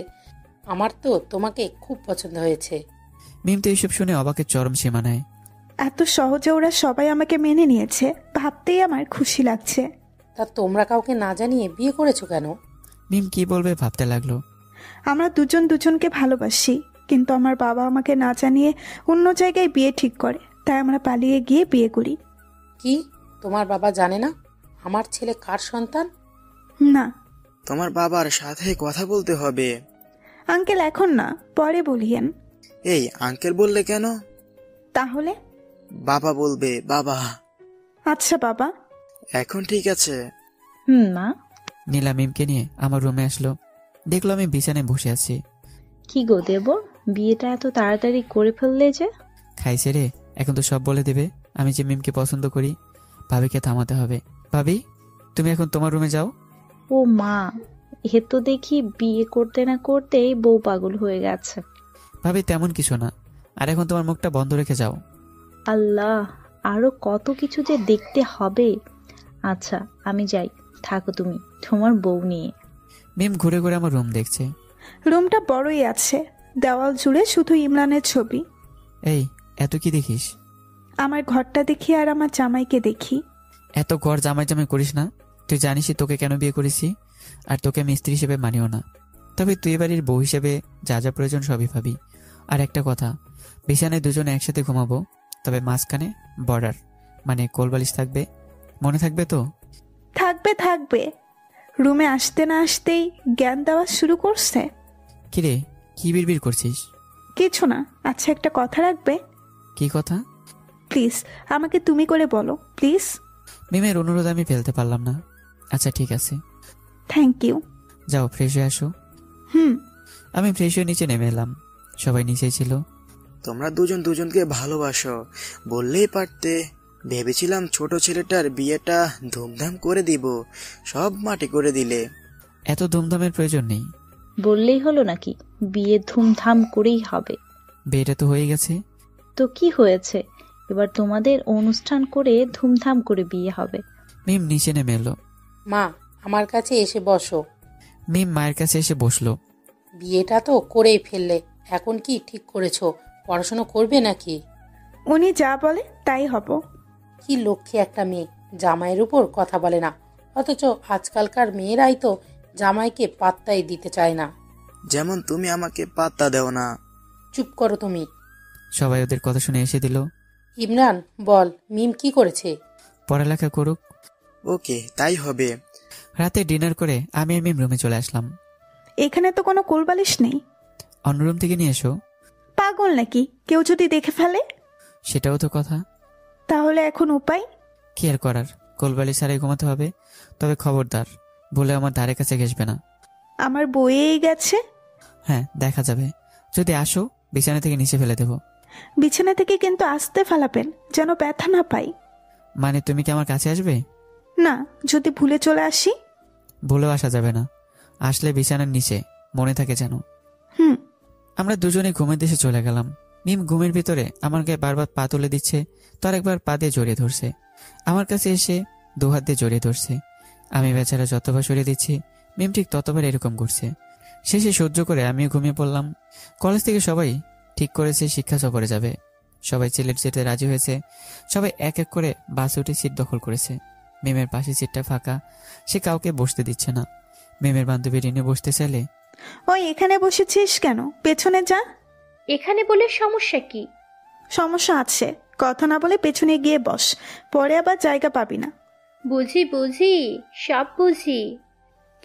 S8: আমার তো তোমাকে খুব পছন্দ হয়েছে।
S2: মিম তো এইসব শুনে অবাকের চরম সীমানায়।
S1: এত সহজে ওরা সবাই আমাকে মেনে নিয়েছে, ভাবতেই আমার খুশি লাগছে।
S8: তা তোমরা কাউকে না জানিয়ে বিয়ে করেছো কেন?
S2: মিম কি বলবে ভাবতে লাগলো।
S1: আমরা দুজন দুজনকে ভালোবাসি, কিন্তু আমার বাবা আমাকে না জানিয়ে অন্য জায়গায় বিয়ে ঠিক করে, তাই আমরা পালিয়ে গিয়ে বিয়ে করি।
S8: কি, তোমার বাবা জানে না আমার ছেলে কার সন্তান?
S1: না।
S9: তোমার বাবার সাথে কথা বলতে হবে।
S1: আঙ্কেল এখন না, পরে বলিয়েন।
S9: এই আঙ্কেল বললে কেন?
S1: তাহলে
S9: বাবা বলবে, বাবা।
S1: আচ্ছা বাবা।
S9: এখন ঠিক আছে।
S7: মা।
S2: নীলা মিমকে নিয়ে আমার রুমে আসলো। দেখলো আমি বিছানায় বসে আছি।
S7: কি গো দেব, বিয়েটা এত তাড়াতাড়ি করে ফেললে যে?
S2: খাইছে রে, এখন তো সব বলে দেবে আমি যে মিমকে পছন্দ করি। ভাবিকে থামাতে হবে। ভাবি, তুমি এখন তোমার রুমে যাও।
S7: ও মা, এ তো দেখি বিয়ে করতে না করতেই বউ পাগল হয়ে গেছে।
S2: ভাবি তেমন কিছু না, আর এখন তোমার মুখটা বন্ধ রেখে যাও।
S7: আল্লাহ, আরো কত কিছু যে দেখতে হবে। আচ্ছা আমি যাই, থাকো তুমি তোমার বউ নিয়ে।
S2: মিম ঘুরে ঘুরে আমার রুম দেখছে।
S1: রুমটা বড়ই আছে, দেওয়াল জুড়ে শুধু ইমরানের ছবি।
S2: এই, এত কি দেখিস?
S1: আমার ঘরটা দেখি আর আমার জামাইকে দেখি।
S2: এত ঘর জামাই জামাই করিস না। তুই জানিসই তোকে কেন বিয়ে করেছি, আর তোকে আমি স্ত্রী হিসেবে মানিও না। তবে তুই বাড়ির বউ হিসেবে যা যা প্রয়োজন সবই ভাবি। আর একটা কথা, বিছানায় দুজনে একসাথে ঘুমাবো, তবে মাঝখানে বর্ডার, মানে কোলবালিশ থাকবে। মনে থাকবে তো?
S1: থাকবে থাকবে। রুমে আসতে না আসতেই জ্ঞান দেওয়া শুরু করছে।
S2: কিরে, কি বিড়বিড় করছিস?
S1: কিছু না। আচ্ছা একটা কথা রাখবে?
S2: কি কথা?
S1: প্লিজ আমাকে তুমি করে বলো, প্লিজ।
S2: মিমের অনুরোধ আমি ফেলতে পারলাম না। আচ্ছা ঠিক আছে।
S1: Thank you.
S2: যাও ফ্রেশ হয়ে আসো। আমি ফ্রেশ হয়ে নিচে নেমে এলাম। সবাই নিচেই ছিল।
S9: তোমরা দুজন দুজনকে ভালোবাসো, বললেই পারতে। ভেবেছিলাম ছোট ছেলেটার বিয়েটা ধুমধাম করে দিব, সব মাটি করে দিলে।
S2: এত ধুমধামের প্রয়োজন নেই।
S7: বললেই হলো নাকি, বিয়ে ধুমধাম করেই হবে।
S2: বিয়েটা তো হয়ে গেছে।
S7: তো কি হয়েছে, এবার তোমাদের অনুষ্ঠান করে ধুমধাম করে বিয়ে হবে।
S2: মিম নিচে নেমে এলো।
S8: মা, আমার কাছে এসে বসো।
S2: মিম মায়ের কাছে এসে বসলো।
S8: বিয়েটা তো করেই ফেললে, এখন কি ঠিক করেছো? পড়াশোনা করবে নাকি?
S1: উনি যা বলে তাই হব।
S8: কি লক্ষ্মী একটা মেয়ে, জামাইয়ের উপর কথা বলে না। অথচ আজকালকার মেয়েরাই তো জামাইকে পাত্তাই দিতে চায় না।
S9: যেমন তুমি আমাকে পাত্তা দেও না।
S8: চুপ করো তুমি।
S2: সবাই ওদের কথা শুনে এসে দিল।
S8: ইমরান বল, মিম কি করেছে?
S2: পড়ালেখা করুক।
S9: ওকে, তাই হবে।
S2: রাতে ডিনার করে আমি আর মিম রুমে চলে আসলাম।
S1: এখানে তো কোনো কোলবালিশ নেই।
S2: অন্য রুম থেকে নিয়ে এসো।
S1: পাগল নাকি, কেউ যদি দেখে ফেলে?
S2: সেটাও তো কথা।
S1: তাহলে এখন উপায়
S2: কি আর করার, কোলবালিশ ছাড়াই ঘুমাতে হবে। তবে খবরদার, বলে আমার ধারে কাছে ঘেসবে না।
S1: আমার বইয়েই গেছে।
S2: হ্যাঁ, দেখা যাবে। যদি আসো বিছানা থেকে নিচে ফেলে দেবো।
S1: বিছানা থেকে কিন্তু আসতে ফেলাবেন, যেন ব্যথা না পাই।
S2: মানে তুমি কি আমার কাছে আসবে?
S1: না, যদি ভুলে চলে আসি?
S2: ভুলেও আসা যাবে না। আসলে বিছানার নিচে, মনে থাকে যেন। আমরা দুজনে ঘুমের দেশে চলে গেলাম। মিম ঘুমের ভিতরে আমার গায়ে বারবার পা তুলে দিচ্ছে, তো আরেকবার পা দিয়ে জড়িয়ে ধরছে। আমার কাছে এসে দুহাত দিয়ে জড়িয়ে ধরছে। আমি বেচারা যতবার সরিয়ে দিচ্ছি, মিম ঠিক ততবার এরকম করছে। শেষে সহ্য করে আমিও ঘুমিয়ে পড়লাম। কলেজ থেকে সবাই ঠিক করেছে শিক্ষা সফরে যাবে। সবাই সিলেট যেতে রাজি হয়েছে। সবাই এক এক করে বাসে উঠে সিট দখল করেছে। মিমের পাশে সিটটা ফাঁকা, সে কাউকে বসতে দিচ্ছে না। মিমের বান্ধবী রিনে বসতে চাইলে
S1: ওই এখানে বসেছিস কেন? পেছনে যা।
S3: এখানে বলে সমস্যা কি?
S1: সমস্যা আছে, কথা না বলে পেছনে গিয়ে বস, পরে আবার জায়গা পাবি না।
S3: বুঝি বুঝি, সব বুঝি।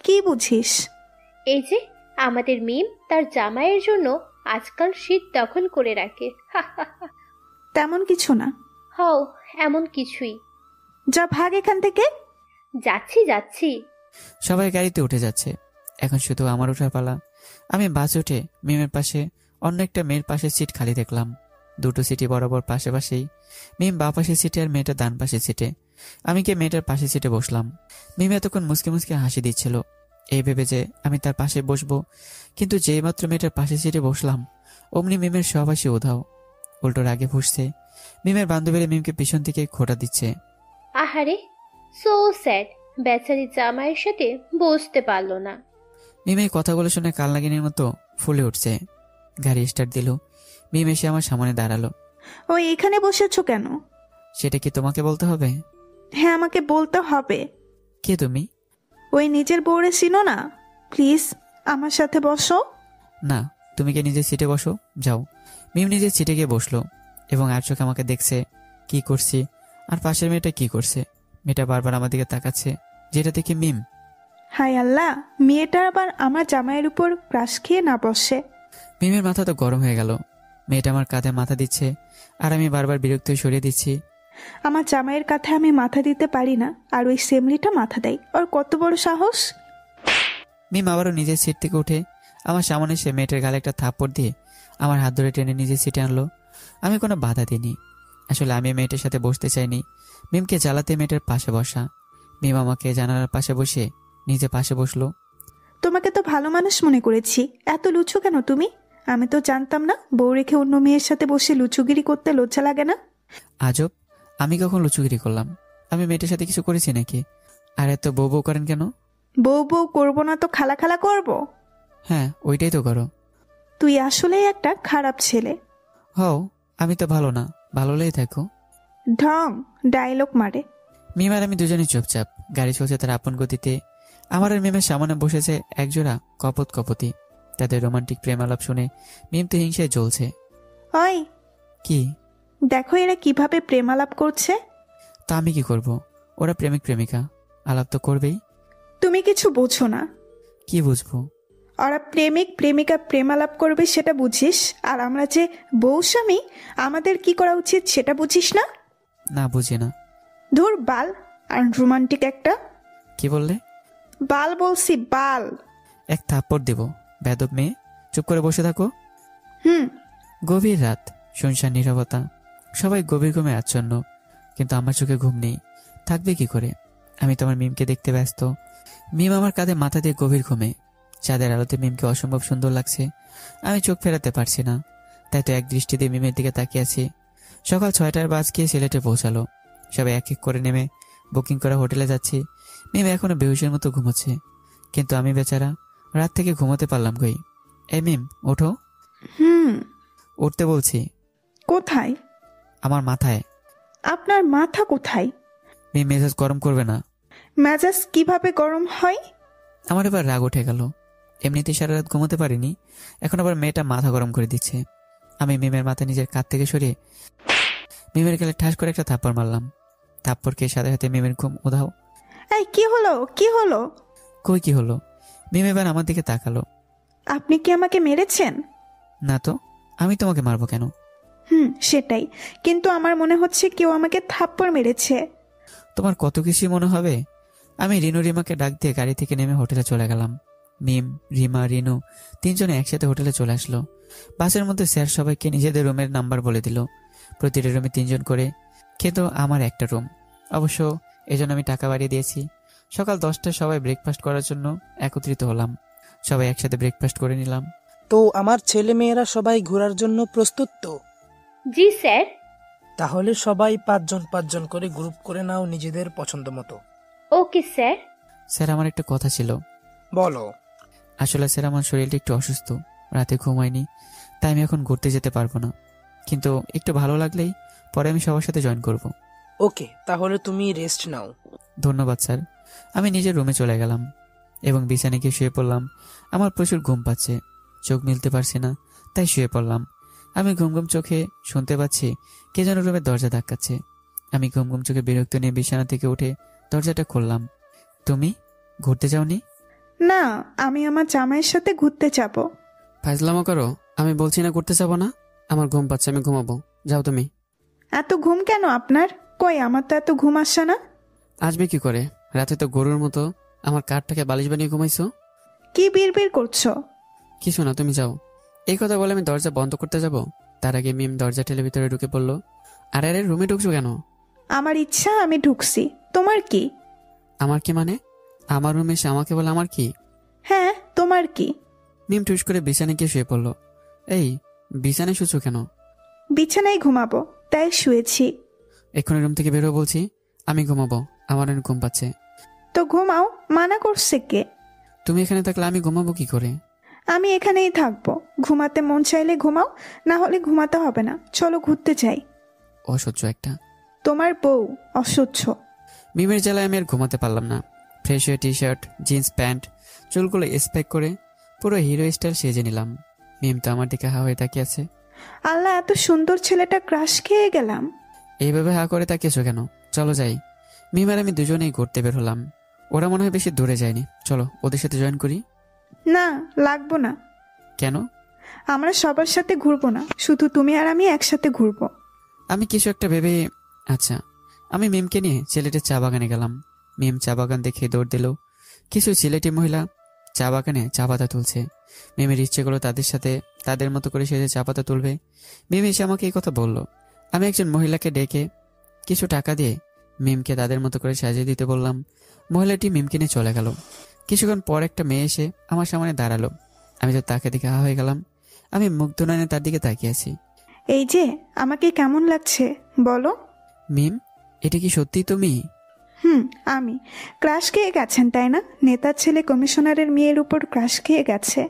S1: কি বুঝিস?
S3: এই যে আমাদের মিম তার জামাইয়ের জন্য আজকাল শীত দখল করে রাখে।
S1: তেমন কিছু না।
S3: হও, এমন কিছুই।
S1: যা ভাগ এখান থেকে।
S3: যাচ্ছি যাচ্ছি।
S2: সবাই গাড়িতে উঠে যাচ্ছে, এখন শুধু আমার ওঠার পালা। আমি বাস উঠে মিমের পাশে অন্য একটা মেয়ের পাশে সিট খালি দেখলাম। দুটো সিটি বরাবর পাশাপাশি, মিম বা পাশের সিটে আর মেয়েটা ডান পাশের সিটে। আমি গিয়ে মেয়েটার পাশের সিটে বসলাম। মিম এতক্ষণ মুসকে মুসকে হাসি দিচ্ছিল, এই ভেবে যে আমি তার পাশে বসবো, কিন্তু যেই মাত্র মেয়েটার পাশের সিটে বসলাম অমনি মিমের সব হাসি উধাও, উল্টো রাগে ফুসছে। মিমের বান্ধবীরা মিমকে পিছন থেকে খোঁটা দিচ্ছে।
S3: আহারে, সো স্যাড, বেচারি জামাইয়ের সাথে বসতে পারলো না।
S2: মিম এই কথাগুলো শুনে কালনাগিনীর মতো ফুলে উঠছে। গাড়ি স্টার্ট দিল, মিম এসে আমার সামনে দাঁড়ালো।
S1: ওই এখানে বসেছো কেন?
S2: সেটা কি তোমাকে বলতে হবে?
S1: হ্যাঁ, আমাকে বলতে হবে।
S2: কে তুমি?
S1: ওই নিজের বউরে চিনো না? প্লিজ আমার সাথে বসো।
S2: না, তুমি কি নিজের সিটে বসো, যাও। মিম নিজের সিটে গিয়ে বসলো এবং আর চোখে আমাকে দেখছে কি করছি, আর পাশের মেয়েটা কি করছে। মেয়েটা বারবার আমার দিকে তাকাচ্ছে, যেটা দেখে মিম।
S1: হায় আল্লাহ, মেয়েটা আবার আমার জামাইয়ের উপর ক্রাশ খেয়ে না বসে।
S2: মিমের মাথা তো গরম হয়ে গেল। মেয়েটা আমার কাঁধে মাথা দিচ্ছে আর আমি বারবার বিরক্ত হয়ে সরিয়ে দিচ্ছি।
S1: আমার জামাইয়ের কাঁধে আমি মাথা দিতে পারি না, আর ওই সেমলিটা মাথা দেয়। ওর কত বড় সাহস!
S2: মিম আবারও নিজের সিট থেকে উঠে আমার সামনে এসে মেয়েটার গালে একটা থাপ্পড় দিয়ে আমার হাত ধরে টেনে নিজের সিটে আনলো। আমি কোনো বাধা দিইনি, আসলে আমি মেয়েটার সাথে বসতে চাইনি। মিমকে জ্বালাতে মেয়েটার পাশে বসা। মিম আমাকে জানালার পাশে বসে নিজে পাশে বসলো।
S1: তোমাকে তো ভালো মানুষ মনে করেছি, এত লুচু কেন তুমি? আমি তো জানতাম না বউ রেখে অন্য মেয়ের সাথে বসে লুচুগিরি করতে লজ্জা লাগে না?
S2: আজব, আমি কখন লুচুগিরি করলাম? আমি মেয়েটার সাথে কিছু করেছি নাকি? আর এত বউ বউ করেন কেন?
S1: বউ বউ করবো না তো খালা খালা করবো?
S2: হ্যাঁ, ওইটাই তো করো।
S1: তুই আসলেই একটা খারাপ ছেলে।
S2: হও, আমি তো ভালো না, ভালো হলেই থাকো।
S1: ঢং ডায়লগ মারে।
S2: মিম আর আমি দুজনেই চুপচাপ, গাড়ি চলছে তার আপন গতিতে। আমার আর মিমের সামনে বসেছে একজোড়া কপত কপতি। তাদের রোমান্টিক প্রেম আলাপ শুনে মিম তো হিংসায় জ্বলছে।
S1: ওই
S2: কি?
S1: দেখো এরা কিভাবে প্রেম আলাপ করছে।
S2: তা আমি কি করব? ওরা প্রেমিক প্রেমিকা, আলাপ তো করবেই।
S1: তুমি কিছু বোঝো না।
S2: কি বুঝবো?
S1: ওরা প্রেমিক প্রেমিকা প্রেম আলাপ করবে সেটা বুঝিস, আর আমরা যে বউ স্বামী আমাদের কি করা উচিত সেটা বুঝিস না?
S2: না, বুঝি না।
S1: ধুর বাল, আর রোমান্টিক একটা।
S2: কি বললে?
S1: বাল বলছি, বাল।
S2: এক থাপ্পড় দেব, বেদব মেয়ে, চুপ করে বসে থাকো। গভীর রাত, শুনশান নীরবতা, সবাই গভীর ঘুমে আচ্ছন্ন, কিন্তু আমার চোখে ঘুম নেই। থাকবে কি করে? আমি তোমার মিমকে দেখতে ব্যস্ত। মিম আমার কাঁধে মাথা দিয়ে গভীর ঘুমে। চাঁদের আলোতে মিমকে অসম্ভব সুন্দর লাগছে, আমি চোখ ফেরাতে পারছি না, তাই তো এক দৃষ্টিতে মিমের দিকে তাকিয়ে আছি। সকাল 6টার বাস গিয়ে সিলেটে পৌঁছালো। সবাই এক এক করে নেমে বুকিং করা হোটেলে যাচ্ছি। মিম এখনো বেহুশের মতো ঘুমোচ্ছে, কিন্তু আমি বেচারা রাত থেকে ঘুমোতে পারলাম কই। এই মিম, ওঠো। উঠতে বলছি।
S1: কোথায়?
S2: আমার মাথায়।
S1: আপনার মাথা কোথায়?
S2: মিম, মেজাজ গরম করবে না।
S1: মেজাজ কিভাবে গরম হয়?
S2: আমার এবার রাগ উঠে গেল। এমনিতেই সারা রাত ঘুমোতে পারিনি, এখন আবার মেয়েটা মাথা গরম করে দিচ্ছে। আমি মিমের মাথা নিজের কাঁধ থেকে সরিয়ে মিমের গালে ঠাস করে একটা থাপ্পড় মারলাম। থাপ্পড়কে সাথে সাথে মিমের ঘুম উধাও।
S1: এই কি হলো, কি হলো?
S2: কই কি হলো? মিম এবার আমার দিকে তাকালো।
S1: আপনি কি আমাকে মেরেছেন?
S2: না তো, আমি তোমাকে মারবো কেন?
S1: সেটাই, কিন্তু আমার মনে হচ্ছে কেউ আমাকে থাপ্পড় মেরেছে।
S2: তোমার কত কিছুই মনে হবে। আমি রিনু রিমাকে ডাক দিয়ে গাড়ি থেকে নেমে হোটেলে চলে গেলাম। মিম, রিমা, রিনু তিনজনে একসাথে হোটেলে চলে আসলো। বাসের মধ্যে স্যার সবাইকে নিজেদের রুমের নাম্বার বলে দিল। প্রতিটা রুমে 3 জন করে, কিন্তু আমার একটা রুম। অবশ্য এজন্য আমি টাকা বাড়িয়ে দিয়েছি। সকাল 10টায় সবাই ব্রেকফাস্ট করার জন্য একত্রিত হলাম। সবাই একসাথে ব্রেকফাস্ট করে নিলাম।
S10: তো আমার ছেলে মেয়েরা সবাই ঘোরার জন্য প্রস্তুত তো?
S3: জি স্যার।
S10: তাহলে সবাই 5 জন করে গ্রুপ করে নাও নিজেদের পছন্দ মতো।
S3: Okay sir.
S2: স্যার, আমার একটা কথা ছিল।
S10: বলো।
S2: আসলে স্যার, আমার শরীরটা একটু অসুস্থ, রাতে ঘুমাইনি, তাই আমি এখন ঘুরতে যেতে পারবো না, কিন্তু একটু ভালো লাগলেই পরে আমি সবার সাথে জয়েন করব।
S10: ওকে, তাহলে তুমি রেস্ট নাও।
S2: ধন্যবাদ স্যার। আমি নিজের রুমে চলে গেলাম। এবং বিছানায় গিয়ে শুয়ে পড়লাম। আমার প্রচুর ঘুম পাচ্ছে, চোখ মিলতে পারছে না, তাই শুয়ে পড়লাম। আমি ঘুম ঘুম চোখে শুনতে পাচ্ছি কে যেন রুমের দরজা ধাক্কাচ্ছে। আমি ঘুম ঘুম চোখে বিরক্ত নিয়ে বিছানা থেকে উঠে দরজাটা খুললাম। তুমি ঘুরতে যাওনি?
S1: না, আমি আমার জামাইয়ের সাথে ঘুরতে যাব।
S2: ফাজলামো করো, আমি বলছি না ঘুরতে যাবো না। আমার ঘুম পাচ্ছে, আমি ঘুমাবো, যাও তুমি।
S1: এত ঘুম কেন আপনার? কই, আমার তো এত ঘুম আসছে না।
S2: আসবে কি করে? রাতে তো গরুর মতো আমার কাঠটাকে বালিশ বানিয়ে ঘুমাইছো।
S1: কি বিড়বিড় করছো?
S2: কিছু না, তুমি যাও। এই কথা বলে আমি দরজা বন্ধ করতে যাব, তার আগে মিম দরজা ঠেলে ভিতরে ঢুকে পড়লো। আরে আরে, রুমে ঢুকছো কেন?
S1: আমার ইচ্ছা, আমি ঢুকছি, তোমার কি?
S2: আমার কি মানে? আমার রুমে এসে আমাকে বলে আমার কি?
S1: হ্যাঁ, তোমার কি?
S2: মিম টুস করে বিছানায় গিয়ে শুয়ে পড়লো। এই, বিছানায় শুছো কেন?
S1: বিছানায় ঘুমাবো, তাই শুয়েছি।
S2: এক্ষুনি রুম থেকে বেরো বলছি, আমি ঘুমাবো, আমার অনেক ঘুম পাচ্ছে।
S1: তো ঘুমাও, মানা করছে কে?
S2: তুমি এখানে থাকলে আমি ঘুমাবো কি করে?
S1: আমি এখানেই থাকবো, ঘুমাতে মন চাইলে ঘুমাও, না হলে ঘুমাতে হবে না। চলো ঘুরতে যাই।
S2: অসহ্য একটা।
S1: তোমার বউ অসহ্য।
S2: মিমের জ্বালায় আমি আর ঘুমাতে পারলাম না। ফ্রেশ হয়ে টি শার্ট, জিন্স প্যান্ট, চুলগুলো স্প্যাক করে পুরো হিরো স্টাইল সেজে নিলাম। মিম তো আমার দিকে হা হয়ে তাকিয়ে আছে।
S1: আল্লাহ, এত সুন্দর ছেলেটা ক্রাশ খেয়ে গেলাম।
S2: এইভাবে হা করে তাকিয়েছো কেন? চলো যাই। মিম আর আমি দুজনেই ঘুরতে বের হলাম। ওরা মনে হয় বেশি দূরে যায়নি, চলো ওদের সাথে জয়েন করি।
S1: না, লাগবো না।
S2: কেন?
S1: আমরা সবার সাথে ঘুরবো না, শুধু তুমি আর আমি একসাথে ঘুরবো।
S2: আমি কিছু একটা ভেবে, আচ্ছা। আমি মিমকে নিয়ে সিলেটের চা বাগানে গেলাম। মিম চা বাগান দেখে দৌড় দিল। কিছু সিলেটি মহিলা চা বাগানে চা পাতা তুলছে। মিমের ইচ্ছে করলো তাদের সাথে তাদের মতো করে সেজে চা পাতা তুলবে। মিম এসে আমাকে এই কথা বলল। আমি একজন মহিলাকে ডেকে কিছু টাকা দিয়ে মিমকে তাদের মতো করে সাজিয়ে দিতে বললাম। মহিলাটি মিমকে নিয়ে চলে গেল। কিছুক্ষণ পর একটা মেয়ে এসে আমার সামনে দাঁড়ালো। আমি তো তাকে দেখে হা হয়ে গেলাম। আমি মুগ্ধ নয়নে তার দিকে তাকিয়ে আছি।
S1: এই যে, আমাকে কেমন লাগছে বলো?
S2: মিম, এটা কি সত্যি তুমি?
S1: আমি। ক্রাশ খেয়ে গেছেন তাই না? নেতার ছেলে কমিশনারের মেয়ের উপর ক্রাশ খেয়ে গেছে।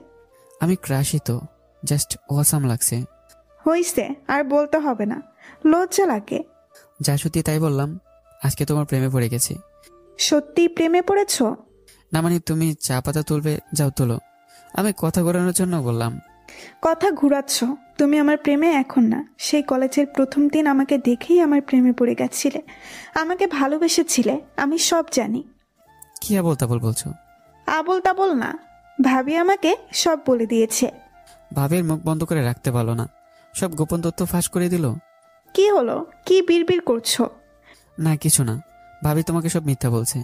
S2: আমি ক্রাশই তো, জাস্ট অসাম লাগছে।
S1: হইছে, আর বলতে হবে না, লজ্জা লাগে।
S2: যা সত্যি তাই বললাম। আজকে তোমার প্রেমে পড়ে গেছি।
S1: সত্যি প্রেমে পড়েছো?
S2: না মানে, তুমি চা পাতা তুলবে, যাও তোলো। আমি কথা ঘোরানোর জন্য বললাম।
S1: কথা ঘুরাচ্ছ? তুমি আমার প্রেমে এখন না, সেই কলেজের প্রথম দিন আমাকে দেখেই আমার প্রেমে পড়ে গেছিলে, আমাকে ভালোবেসেছিলে, আমি সব জানি।
S2: কি আবল তাবল বলছো?
S1: আবল তাবল না, ভাবি আমাকে সব বলে দিয়েছে।
S2: ভাবের মুখ বন্ধ করে রাখতে পারলো না, সব গোপন তথ্য ফাঁস করে দিল।
S1: কি হলো? কি বিড়বিড় করছো?
S2: না কিছু না, ভাবি তোমাকে সব মিথ্যা বলছে।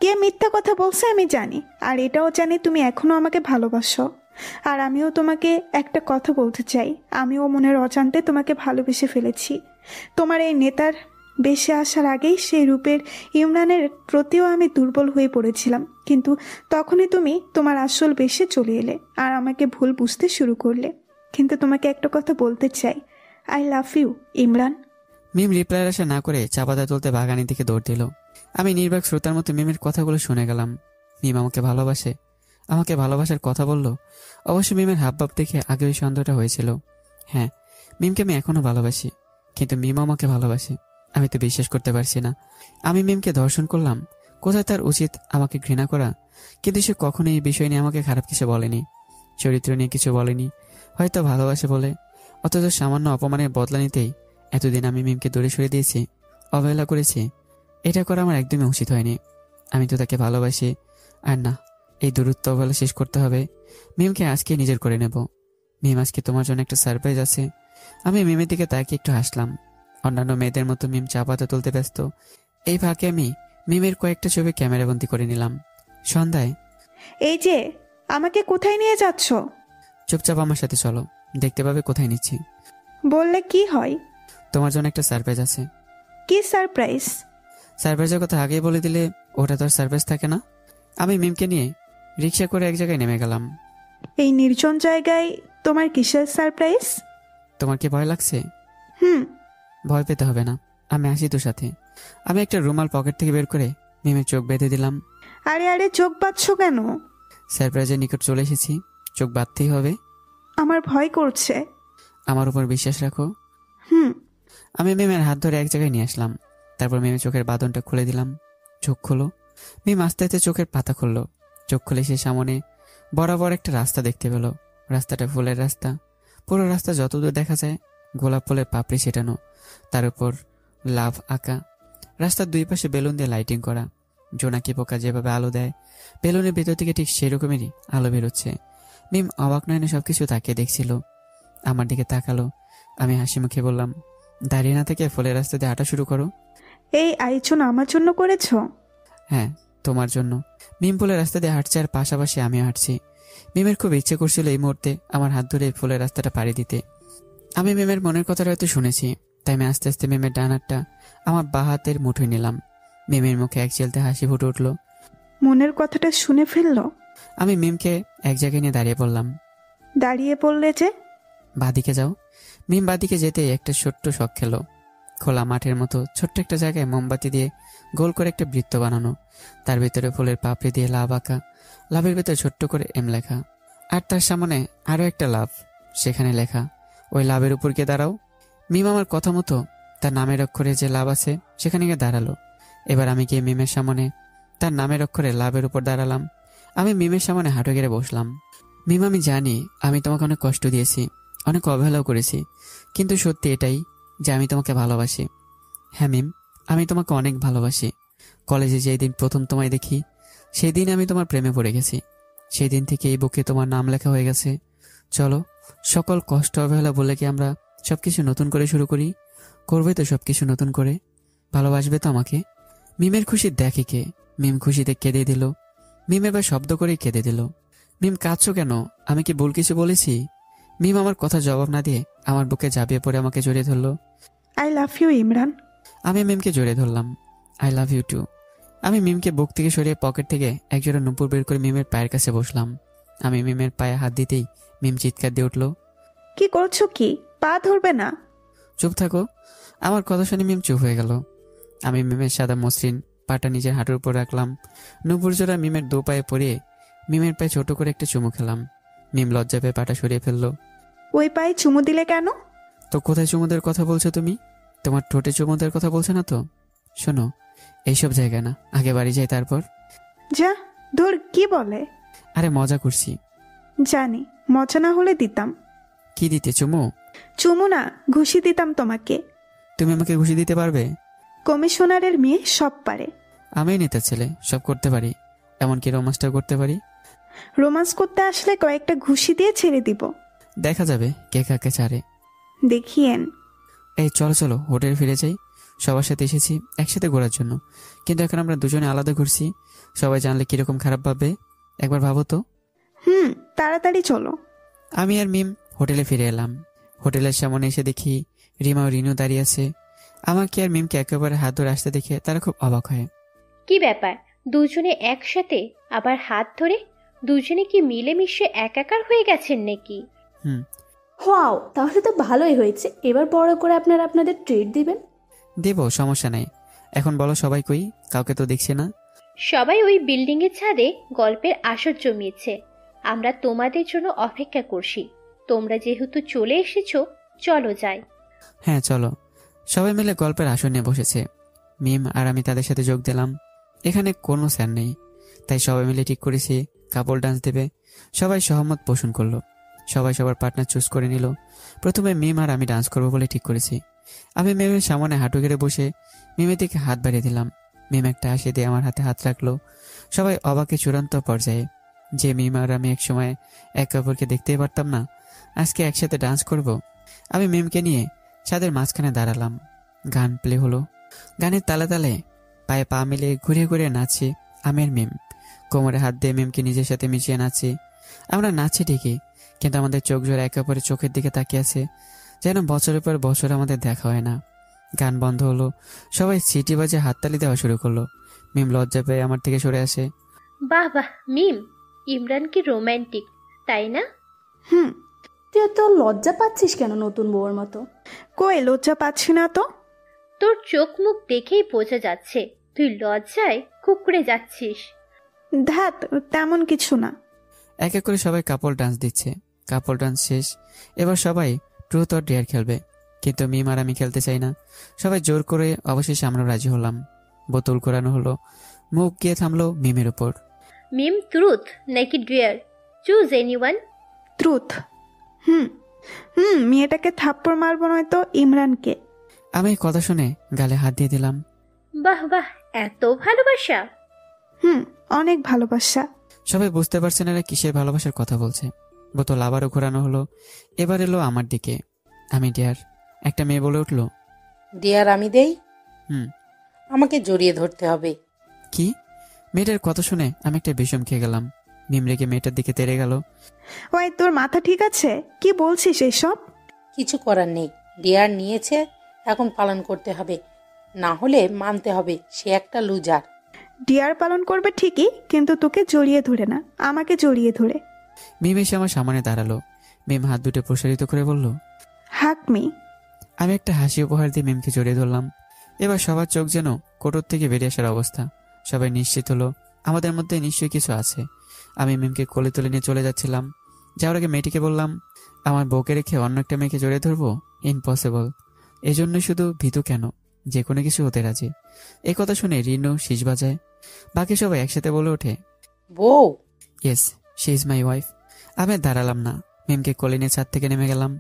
S1: কে মিথ্যা কথা বলছে আমি জানি, আর এটাও জানি তুমি এখনো আমাকে ভালোবাসো। আর আমিও তোমাকে একটা কথা বলতে চাই, আমিও মনের অজান্তে তোমাকে ভালোবেসে ফেলেছি। তোমার এই নেতার বেশে আসার আগেই সেই রূপের ইমরানের প্রতিও আমি দুর্বল হয়ে পড়েছিলাম, কিন্তু তখনই তুমি তোমার আসল বেশে চলে এলে আর আমাকে ভুল বুঝতে শুরু করলে। কিন্তু তোমাকে একটা কথা বলতে চাই, আই লাভ ইউ ইমরান।
S2: মিম রিপ্লাইয়ের আশা না করে চা পাতা তুলতে বাগানের দিকে দৌড় দিল। আমি নির্বাক শ্রোতার মতো মিমের কথাগুলো শুনে গেলাম। মিম আমাকে ভালোবাসে, আমাকে ভালোবাসার কথা বলল। অবশ্য মিমের হাবভাব দেখে আগে ওই সন্দেহটা হয়েছিল। হ্যাঁ, মিমকে আমি এখনো ভালোবাসি, কিন্তু মিম আমাকে ভালোবাসে আমি তো বিশ্বাস করতে পারছি না। আমি মিমকে ধর্ষণ করলাম, কোথায় তার উচিত আমাকে ঘৃণা করা, কিন্তু সে কখনো এই বিষয় নিয়ে আমাকে খারাপ কিছু বলেনি, চরিত্র নিয়ে কিছু বলেনি, হয়তো ভালোবাসে বলে। অথচ সামান্য অপমানের বদলা নিতেই এতদিন আমি মিমকে দূরে সরে দিয়েছি, অবহেলা করেছি। এটা করা আমার একদমই উচিত হয়নি। আমি তো তাকে ভালোবাসি, আর না, এই দূরত্ব অবহেলা শেষ করতে হবে। মিমকে আজকে নিজের করে নেব। মিম, আজকে তোমার জন্য একটা সারপ্রাইজ আছে। আমি মিমের দিকে তাকিয়ে একটু হাসলাম। অন্যান্য মেয়েদের মতো মিম চা পাতা তুলতে ব্যস্ত। এই ফাঁকে আমি মিমের কয়েকটা ছবি ক্যামেরাবন্দি করে নিলাম। সন্ধ্যায়,
S1: এই যে, আমাকে কোথায় নিয়ে যাচ্ছ?
S2: চুপচাপ আমার সাথে চলো, দেখতে পাবে কোথায় নিচ্ছি।
S1: বললে কি হয়?
S2: তোমার জন্য একটা সারপ্রাইজ আছে।
S1: কি সারপ্রাইজ?
S2: সারপ্রাইজের কথা আগেই বলে দিলে ওটা তো আর সারপ্রাইজ থাকে না। আমি মিমকে নিয়ে রিক্সা করে এক জায়গায় নেমে গেলাম।
S1: এই নির্জন জায়গায় তোমার কিসের সারপ্রাইজ?
S2: তোমার কি ভয় লাগছে? ভয় পেতে হবে না, আমি আসি তোর সাথে। আমি একটা রুমাল পকেট থেকে বের করে মিমের চোখ বেঁধে দিলাম।
S1: আরে আরে, চোখ বাঁধছো কেন?
S2: সারপ্রাইজের নিকট চলে এসেছি, চোখ বাঁধতেই হবে।
S1: আমার ভয় করছে।
S2: আমার উপর বিশ্বাস রাখো। আমি মিমের হাত ধরে এক জায়গায় নিয়ে আসলাম। তারপর মিমের চোখের বাঁধনটা খুলে দিলাম। চোখ খোলো। মিম আস্তে আস্তে চোখের পাতা খুললো। চোখ খুলে সে সামনে বরাবর একটা রাস্তা দেখতে পেল। রাস্তাটা ফুলের রাস্তা। পুরো রাস্তা যতদূর দেখা যায় গোলাপ ফুলের পাপড়ি ছেটানো, তার উপর লাভ আঁকা। রাস্তার দুই পাশে বেলুন দিয়ে লাইটিং করা। জোনাকি পোকা যেভাবে আলো দেয়, বেলুনের ভেতর থেকে ঠিক সেরকমেরই আলো বেরোচ্ছে। মিম অবাক নয়নে সবকিছু তাকিয়ে দেখছিল। আমার দিকে তাকালো। আমি হাসি মুখে বললাম, দাঁড়িয়ে না থেকে ফুলের রাস্তা দিয়ে হাঁটা শুরু করো।
S1: এই আয়োজন আমার জন্য করেছো?
S2: হ্যাঁ, তোমার জন্য। মিম ফুলের রাস্তা দিয়ে হাঁটছে আর পাশাপাশি আমিও হাঁটছি। মিমের খুব ইচ্ছে করছিল এই মুহূর্তে আমার হাত ধরে ফুলের রাস্তাটা পাড়ি দিতে। আমি মিমের মনের কথাটা হয়তো শুনেছি, তাই আমি আস্তে আস্তে মিমের ডান হাতটা আমার বাঁ হাতের মুঠোয় নিলাম। মিমের মুখে এক চেলতে হাসি ফুটে উঠল।
S1: মনের কথাটা শুনে ফেললো?
S2: আমি মিমকে এক জায়গায় নিয়ে দাঁড়িয়ে পড়লাম।
S1: দাঁড়িয়ে পড়লে যে?
S2: বাদিকে যাও। মিম বাদিকে যেতে একটা ছোট্ট শখ খেলো। খোলা মাঠের মতো ছোট্ট একটা জায়গায় মোমবাতি দিয়ে গোল করে একটা বৃত্ত বানানো, তার ভিতরে ফুলের পাপড়ি দিয়ে লাভ আঁকা, লাভের ভিতরে ছোট্ট করে এম লেখা, আর তার সামনে আরো একটা লাভ, সেখানে লেখা ওই লাভের উপর গিয়ে দাঁড়াও। মিম আমার কথা মতো তার নামের অক্ষরে যে লাভ আছে সেখানে গিয়ে দাঁড়ালো। এবার আমি গিয়ে মিমের সামনে তার নামের অক্ষরে লাভের উপর দাঁড়ালাম। আমি মিমের সামনে হাঁটু গেড়ে বসলাম। মিম, আমি জানি আমি তোমাকে অনেক কষ্ট দিয়েছি, অনেক অবহেলাও করেছি, কিন্তু সত্যি এটাই যে আমি তোমাকে ভালোবাসি। হ্যাঁ মিম, আমি তোমাকে অনেক ভালোবাসি। কলেজে যেই দিন প্রথম তোমায় দেখি সেই দিন আমি তোমার প্রেমে পড়ে গেছি। সেই দিন থেকে এই বুকে তোমার নাম লেখা হয়ে গেছে। চলো, সকল কষ্ট অবহেলা বলে কি আমরা সবকিছু নতুন করে শুরু করি? করবে তো সবকিছু নতুন করে? ভালোবাসবে তো আমাকে? মিমের খুশি দেখে কে? মিম খুশিতে কেঁদে দিল। মিম এবার শব্দ করেই কেঁদে দিল। মিম, কাঁদছো কেন? আমি কি ভুল কিছু বলেছি? মিম আমার কথা জবাব না দিয়ে আমার বুকে ঝাঁপিয়ে পড়ে আমাকে জড়িয়ে ধরলো।
S1: I love you Imran.
S2: আমি মিমকে জড়িয়ে ধরলাম। I love you too. আমি মিমকে বুক থেকে সরিয়ে পকেট থেকে একজোড়া নুপুর বের করে মিমের পায়ের কাছে বসলাম। আমি মিমের পায়ে হাত দিতেই মিম চিৎকার দিয়ে উঠল।
S1: কি করছো কি? পা ধরবে না।
S2: চুপ থাকো। আমার কথা শুনে মিম চুপ হয়ে গেল। আমি মিমের সাদা মসৃণ পাটা নিজের হাঁটুর উপর রাখলাম। নুপুর জোড়া মিমের দু পায়ে পরিয়ে মিমের পায়ে ছোট করে একটা চুমু খেলাম। মিম লজ্জা পেয়ে পাটা সরিয়ে ফেললো।
S1: ওই পায়ে চুমু দিলে কেন?
S2: তো কোথায় চুমুদের কথা বলছো তুমি? তোমার ঠোঁটে চুমুদের কথা বলছো না তো? শোনো, এইসব জায়গায় না, আগে বাড়ি যাই তারপর।
S1: যা, ধর। কি বলে?
S2: আরে মজা করছি।
S1: জানি, মজা না হলে দিতাম।
S2: কি দিতে? চুমু?
S1: চুমু না, ঘুষি দিতাম তোমাকে।
S2: তুমি আমাকে ঘুষি দিতে পারবে?
S1: কমিশনারের মেয়ে সব পারে।
S2: আমি নেতার ছেলে, সব করতে পারি, এমনকি রোমান্সটাও করতে পারি।
S1: রোমান্স করতে আসলে কয়েকটা ঘুষি দিয়ে ছেড়ে দিব।
S2: দেখা যাবে কে কাকে ছাড়ে।
S1: দেখিয়েন।
S2: এই চলো চলো, হোটেলে ফিরে যাই। সবার সাথে এসেছি একসাথে ঘোরার জন্য, কিন্তু এখন আমরা দুজনে আলাদা ঘুরছি। সবাই জানলে কিরকম খারাপ ভাববে, একবার ভাবো তো।
S1: তাড়াতাড়ি চলো।
S2: আমি আর মিম হোটেলে ফিরে এলাম। হোটেলের সামনে এসে দেখি রিমা ও রিনু দাঁড়িয়ে আছে। আমাকে আর মিমকে একেবারে হাত ধরে আসতে দেখে তারা খুব অবাক হয়।
S3: কি ব্যাপার, দুজনে একসাথে, আবার হাত ধরে? দুজনে কি মিলেমিশে একাকার হয়ে গেছেন নাকি?
S6: ওয়াও, তাহলে তো ভালোই হয়েছে। এবার বড় করে আপনারা আপনাদের ট্রিট দিবেন।
S2: দেব, সমস্যা নাই। এখন বলো সবাই কই? কাউকে তো দেখছি না।
S3: সবাই ওই বিল্ডিং এর ছাদে গল্পের আসর জমিয়েছে। আমরা তোমাদের জন্য অপেক্ষা করছি। তোমরা যেহেতু চলে এসেছো, চলো যাই।
S2: হ্যাঁ চলো। সবাই মিলে গল্পের আসর নিয়ে বসেছে। মিম আর আমি তাদের সাথে যোগ দিলাম। এখানে কোনো স্যার নেই, তাই সবাই মিলে ঠিক করেছি কাপল ডান্স দেবে। সবাই সহমত পোষণ করলো। সবাই সবার পার্টনার চুজ করে নিল। প্রথমে মিম আর আমি ডান্স করবো বলে ঠিক করেছি। আমি মিমের সামনে হাঁটু গেড়ে বসে মিমের দিকে হাত বাড়িয়ে দিলাম। মিম একটা হাসি দিয়ে আমার হাতে হাত রাখলো। সবাই অবাকে চূড়ান্ত পর্যায়ে, যে মিম আর আমি একসময় একে অপরকে দেখতেই পারতাম না, আজকে একসাথে ডান্স করব। আমি মিমকে নিয়ে ছাদের মাঝখানে দাঁড়ালাম। গান প্লে হলো। গানের তালে তালে পায়ে পা মিলে ঘুরে ঘুরে নাচছি আমি আর মিম। কোমরে হাত দিয়ে মিমকে নিজের সাথে মিশিয়ে নাচছি। আমরা নাচছি ঠিকই, কিন্তু আমাদের চোখ জোড়া একে অপরের চোখের দিকে তাকিয়ে আছে, যেন বছরের পর বছর আমাদের দেখা হয় না। গান বন্ধ হলো। সবাই সিটি বাজে হাততালি দেওয়া শুরু করলো। মিম লজ্জা পেয়ে আমার থেকে সরে আসে।
S3: বাহ বাহ মিম, ইমরান কি রোমান্টিক, তাই না?
S6: তুই তো লজ্জা পাচ্ছিস কেন নতুন বউয়ের মতো?
S1: কই লজ্জা পাচ্ছি না তো।
S3: তোর চোখ মুখ দেখেই বোঝা যাচ্ছে তুই লজ্জায় কুকড়ে যাচ্ছিস।
S1: ধ্যাত, তেমন কিছু না।
S2: এক এক করে সবাই কাপল ডান্স দিচ্ছে। কাপল ডান্স শেষ। এবার সবাই ট্রুথ অর ডেয়ার খেলবে, কিন্তু মিম আর আমি খেলতে চাই না। সবাই জোর করে অবশেষে আমরা রাজি হলাম। বোতল কোরানো হলো। মুখ গিয়ে থামলো মিমের উপর।
S3: মিম ট্রুথ নাকি ডেয়ার? Choose anyone.
S1: ট্রুথ। হুম হুম, মেয়েটাকে থাপ্পড় মারবো নয়তো ইমরানকে।
S2: আমি এই কথা শুনে গালে হাত দিয়ে দিলাম।
S3: বাহ বাহ, এত ভালোবাসা!
S1: হুম, অনেক ভালোবাসা।
S2: সবাই বুঝতে পারছে না এরা কিসের ভালোবাসার কথা বলছে। বোতল আবারও ঘোরানো হলো, এবার এলো আমার দিকে। আমি ডিয়ার। একটা মেয়ে বলে উঠলো,
S8: ডিয়ার আমি দেই?
S2: হুম।
S8: আমাকে জড়িয়ে ধরতে হবে।
S2: কি? মেয়েটার কথা শুনে আমি একটা বিষম খেয়ে গেলাম। মিম রেগে মেয়েটার দিকে তেড়ে গেল।
S1: ওই, তোর মাথা ঠিক আছে? কি বলছিস এসব?
S8: কিছু করার নেই, ডিয়ার নিয়েছে, এখন পালন করতে হবে, না হলে মানতে হবে সে একটা লুজার।
S1: ডিয়ার পালন করবে ঠিকই, কিন্তু তোকে জড়িয়ে ধরে না, আমাকে জড়িয়ে ধরে।
S2: মিম এসে আমার সামনে দাঁড়ালো। মিম হাত দুটো প্রসারিত করে বলল,
S1: হাক মি।
S2: আমি একটা হাসি উপহার দিয়ে মিমকে জড়িয়ে ধরলাম। এবার সবার চোখ যেন কোটর থেকে বেরিয়ে আসার অবস্থা। সবাই নিশ্চিত হলো আমাদের মধ্যে নিশ্চয়ই কিছু আছে। আমি মিমকে কোলে তুলে নিয়ে চলে যাচ্ছিলাম। যাওয়ার আগে মেয়েটিকে বললাম, আমার বউকে রেখে অন্য একটা মেয়েকে জড়িয়ে ধরবো? ইম্পসিবল। এই জন্য শুধু ভীতু কেন, যে কোনো কিছু হতে রাজি। এই কথা শুনে রিনু শীষ বাজায়। বাকি সবাই একসাথে বলে ওঠে,
S8: বউ।
S2: Yes, she is my wife. আমি দাঁড়ালাম না, মিমকে কোলে নিয়ে ছাদ থেকে নেমে গেলাম।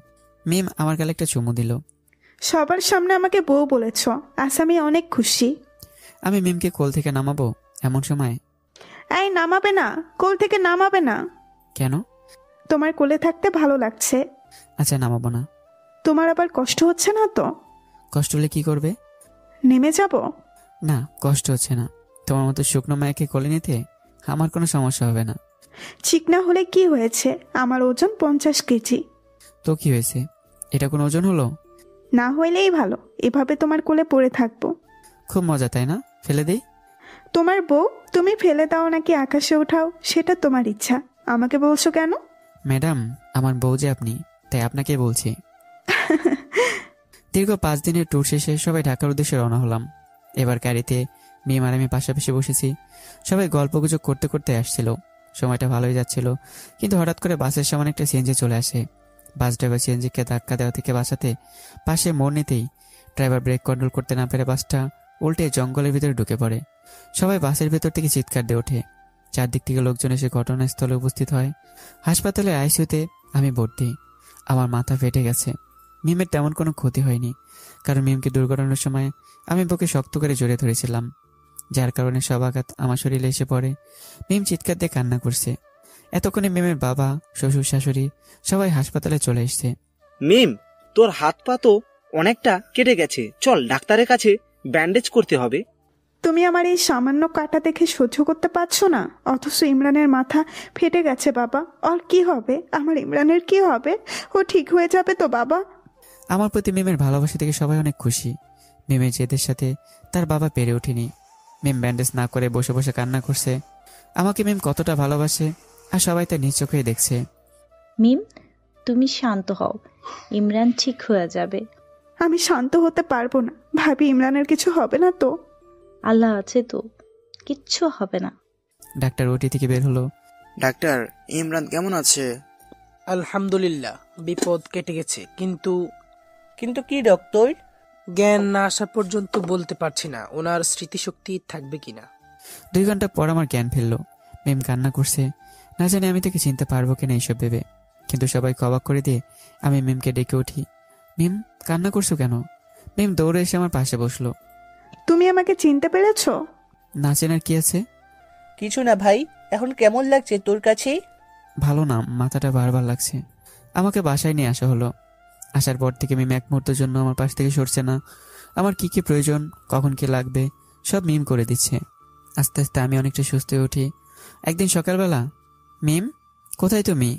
S2: মিম আমার গালে একটা চুমু দিল।
S1: সবার সামনে আমাকে বউ বলেছ, আজ আমি অনেক খুশি।
S2: আমি মিমকে কোল থেকে নামাবো এমন সময়,
S1: এই নামাবে না, কোল থেকে নামাবে না।
S2: কেন?
S1: তোমার কোলে থাকতে ভালো লাগছে।
S2: আচ্ছা, নামাবো না।
S1: তোমার আবার কষ্ট হচ্ছে না তো?
S2: কষ্ট হলে কি করবে?
S1: নেমে যাব?
S2: না, কষ্ট হচ্ছে না। তোমার মতো শুকনো মায়াকে কোলে নিতে আমার কোনো সমস্যা হবে না।
S1: চিকনা হলে কি হয়েছে, আমার ওজন 50 কেজি।
S2: তো কি হয়েছে, এটা কোনো ওজন হলো?
S1: না হইলেই ভালো, এভাবে তোমার কোলে পড়ে থাকবো।
S2: খুব মজা, তাই না? ফেলে দেই?
S1: তোমার বউ, তুমি ফেলে দাও নাকি আকাশে উঠাও সেটা তোমার ইচ্ছা, আমাকে বলছো কেন?
S2: ম্যাডাম, আমার বউ যে আপনি, তাই আপনাকে বলছি। দীর্ঘ 5 দিনের ট্যুর শেষে সবাই ঢাকার উদ্দেশ্যে রওনা হলাম। এবার গাড়িতে মিম আর আমি পাশাপাশি বসেছি। সবাই গল্পগুজব করতে করতে আসছিল। সময়টা ভালোই যাচ্ছিল, কিন্তু হঠাৎ করে বাসের সামনে একটা সিএনজি চলে আসে। বাস ড্রাইভার সিএনজিকে ধাক্কা দেওয়া থেকে বাঁচাতে পাশে মোড় নিতেই ড্রাইভার ব্রেক কন্ট্রোল করতে না পেরে বাসটা উল্টে জঙ্গলের ভিতরে ঢুকে পড়ে। সবাই বাসের ভেতর থেকে চিৎকার দিয়ে ওঠে। চারদিক থেকে লোকজন এসে ঘটনাস্থলে উপস্থিত হয়। হাসপাতালে আইসিইউতে আমি ভর্তি। আমার মাথা ফেটে গেছে। মিমের তেমন কোনো ক্ষতি হয়নি, কারণ মিমকে দুর্ঘটনার সময় আমি বুকে শক্ত করে জড়িয়ে ধরেছিলাম, যার কারণে সব আঘাত আমার শরীরে এসে পড়ে। মিম চিৎকার দিয়ে কান্না করছে। এতক্ষণে মিমের বাবা, শ্বশুর, শাশুড়ি সবাই হাসপাতালে চলে এসছে।
S12: মিম, তোর হাত পা তো অনেকটা কেটে গেছে, চল ডাক্তারের কাছে ব্যান্ডেজ করতে হবে।
S1: তুমি আমার এই সামান্য কাটা দেখে সহ্য করতে পারছো না, অথচ ইমরানের মাথা ফেটে গেছে বাবা। ওর কি হবে? আমার ইমরানের কি হবে? ও ঠিক হয়ে যাবে তো বাবা?
S2: আমার প্রতি মিমের ভালোবাসা থেকে সবাই অনেক খুশি। মিমের জেদের সাথে তার বাবা পেরে ওঠেনি। মিম ব্যান্ডেজ না করে বসে বসে কান্না করছে। আমাকে মিম কতটা ভালোবাসে আর সবাই তার নিজ চোখেই দেখছে।
S7: মিম, তুমি শান্ত হও, ইমরান ঠিক হয়ে যাবে।
S1: আমি শান্ত হতে পারবো না, ভাবি ইমরানের কিছু হবে না তো?
S7: আল্লাহ আছে তো, কিচ্ছু হবে না।
S2: ডাক্তার ওটি থেকে বের হলো।
S9: ডাক্তার, ইমরান কেমন আছে?
S10: আলহামদুলিল্লাহ, বিপদ কেটে গেছে, কিন্তু
S15: কিন্তু কি ডক্টর?
S10: জ্ঞান না আসা পর্যন্ত বলতে পারছি না ওনার স্মৃতিশক্তি থাকবে কিনা।
S2: 2 ঘন্টা পর আমার জ্ঞান ফিরল। মিম কান্না করছে, না জানি আমি তাকে চিনতে পারবো কিনা এইসব ভেবে। কিন্তু সবাইকে অবাক করে দিয়ে আমি মিমকে ডেকে উঠি। মিম, কান্না করছো কেন? মিম দৌড়ে এসে আমার পাশে বসলো।
S1: তুমি আমাকে চিনতে পেরেছো?
S2: না চেনার কি আছে?
S15: কিছু না ভাই, এখন কেমন লাগছে তোর কাছে?
S2: ভালো না, মাথাটা বারবার লাগছে। আমাকে বাসায় নিয়ে আসা হলো। আসার পর থেকে মিম এক মুহূর্তের জন্য আমার পাশ থেকে সরছে না। আমার কি কি প্রয়োজন, কখন কি লাগবে সব মিম করে দিচ্ছে। আস্তে আস্তে আমি অনেকটা সুস্থ হয়ে উঠি। একদিন সকালবেলা, মিম কোথায় তুমি?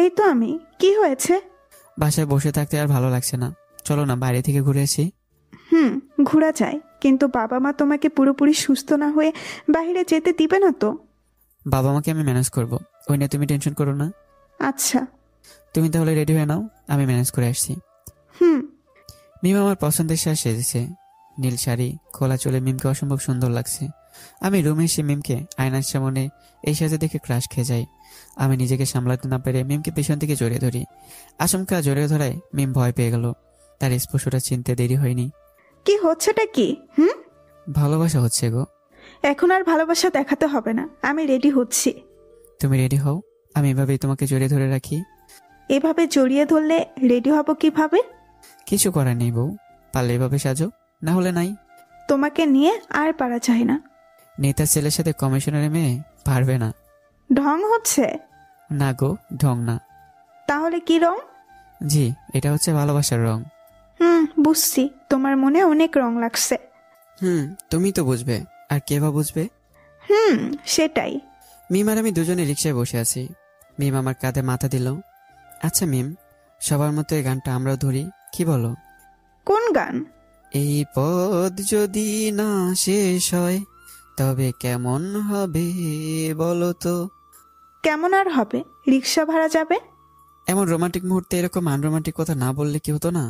S1: এই তো আমি। কি হয়েছে?
S2: বাসায় বসে থাকতে আর ভালো লাগছে না, চলো না বাইরে থেকে ঘুরে আসি।
S1: ঘোরা যায়, কিন্তু বাবা মা তোমাকে পুরোপুরি সুস্থ না হয়ে বাইরে যেতে দিবে না তো?
S2: বাবা মাকে আমি ম্যানেজ করব, ওই নিয়ে তুমি টেনশন করো না।
S1: আচ্ছা,
S2: তুমি তাহলে রেডি হয়ে নাও, আমি ম্যানেজ করে আসছি। মিম আমার পছন্দের শাড়ি সেজেছে, নীল শাড়ি, খোলা চুলে মিমকে অসম্ভব সুন্দর লাগছে। আমি রুমে এসে মিমকে আয়নার সামনে এই সাজে দেখে ক্রাশ খেয়ে যাই। আমি নিজেকে সামলাতে না পেরে মিমকে পেছন থেকে জড়িয়ে ধরি। আচমকা জড়িয়ে ধরায় মিম ভয় পেয়ে গেল। তার স্পর্শটা চিনতে দেরি হয়নি।
S1: কি হচ্ছেটা কি?
S2: ভালোবাসা হচ্ছে গো।
S1: এখন আর ভালোবাসা দেখাতে হবে না, আমি রেডি হচ্ছি।
S2: তুমি রেডি হও, আমি এভাবেই তোমাকে জড়িয়ে ধরে রাখি।
S1: এভাবে জড়িয়ে ধরলে রেডি হব কিভাবে?
S2: কিছু করার নেই বউ, পারলে এভাবে সাজো, না হলে নাই।
S1: তোমাকে নিয়ে আর পারা যায় না।
S2: নেতার ছেলের সাথে কমিশনারের মেয়ে পারবে না।
S1: ঢং হচ্ছে?
S2: না গো, ঢং না।
S1: তাহলে কি রং?
S2: জি, এটা হচ্ছে ভালোবাসার রং।
S1: বুঝছি, তোমার মনে অনেক রং লাগছে।
S2: তুমি তো বুঝবে, আর কে বা বুঝবে?
S1: সেটাই।
S2: মিম আর আমি দুজনে রিক্সায় বসে আছি। মিম আমার কাঁধে মাথা দিল। আচ্ছা মিম, সবার মতো এই গানটা আমরাও ধরি, কি বলো?
S1: কোন গান?
S2: এই পথ যদি না শেষ হয় তবে কেমন হবে বলো তো?
S1: কেমন আর হবে, রিক্সা ভাড়া যাবে।
S2: এমন রোমান্টিক মুহূর্তে এরকম আনরোমান্টিক কথা না বললে কি হতো না?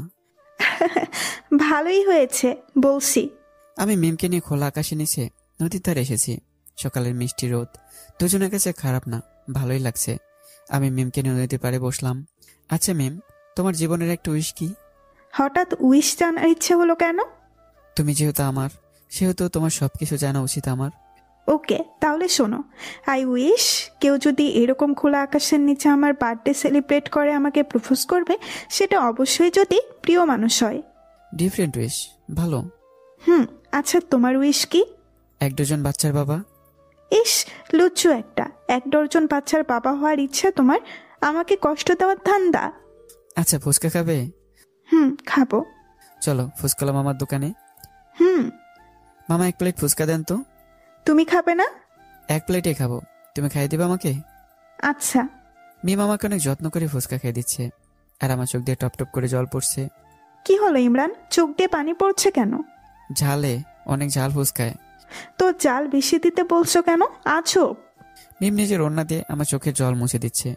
S1: ভালোই হয়েছে বলছি।
S2: আমি মিমকে নিয়ে খোলা আকাশে নিচে নদীর ধারে এসেছি। সকালের মিষ্টি রোদ দুজনের কাছে খারাপ না, ভালোই লাগছে। আমি মিমকে নিয়ে নদীর পাড়ে বসলাম। আচ্ছা মিম, তোমার জীবনের একটা উইশ কি?
S1: হঠাৎ উইশ জানার ইচ্ছে হলো কেন?
S2: তুমি যেহেতু আমার, সেহেতু তোমার সবকিছু জানা উচিত আমার।
S1: ওকে, তাহলে শোনো। আই উইশ কেউ যদি এরকম খোলা আকাশের নিচে আমার বার্থডে সেলিব্রেট করে আমাকে প্রপোজ করবে, সেটা অবশ্যই যদি প্রিয় মানুষ হয়।
S2: ডিফারেন্ট উইশ, ভালো।
S1: আচ্ছা তোমার উইশ কি?
S2: 1 ডজন বাচ্চার বাবা।
S1: ইস, লুচ্চু একটা। 1 ডজন বাচ্চার বাবা হওয়ার ইচ্ছা তোমার, আমাকে কষ্ট দেওয়ার ধান্দা।
S2: আচ্ছা ফুচকা খাবে?
S1: খাবো।
S2: চলো ফুচকালা মামার দোকানে। মামা 1 প্লেট ফুচকা দেন তো।
S1: তুমি খাবে না?
S2: 1 প্লেটে খাবো, তুমি খাইয়ে দিবে আমাকে?
S1: আচ্ছা।
S2: মিম আমাকে অনেক যত্ন করে ফুচকা খাইয়ে দিচ্ছে, আর আমার চোখ দিয়ে টপ টপ করে জল পড়ছে।
S1: কি হলো ইমরান, চোখ দিয়ে পানি পড়ছে কেন?
S2: ঝালে, অনেক ঝাল ফুচকায়।
S1: তো জাল বেশি দিতে বলছো কেন? আছো।
S2: মিম নিজের ওড়না দিয়ে আমার চোখের জল মুছে দিচ্ছে।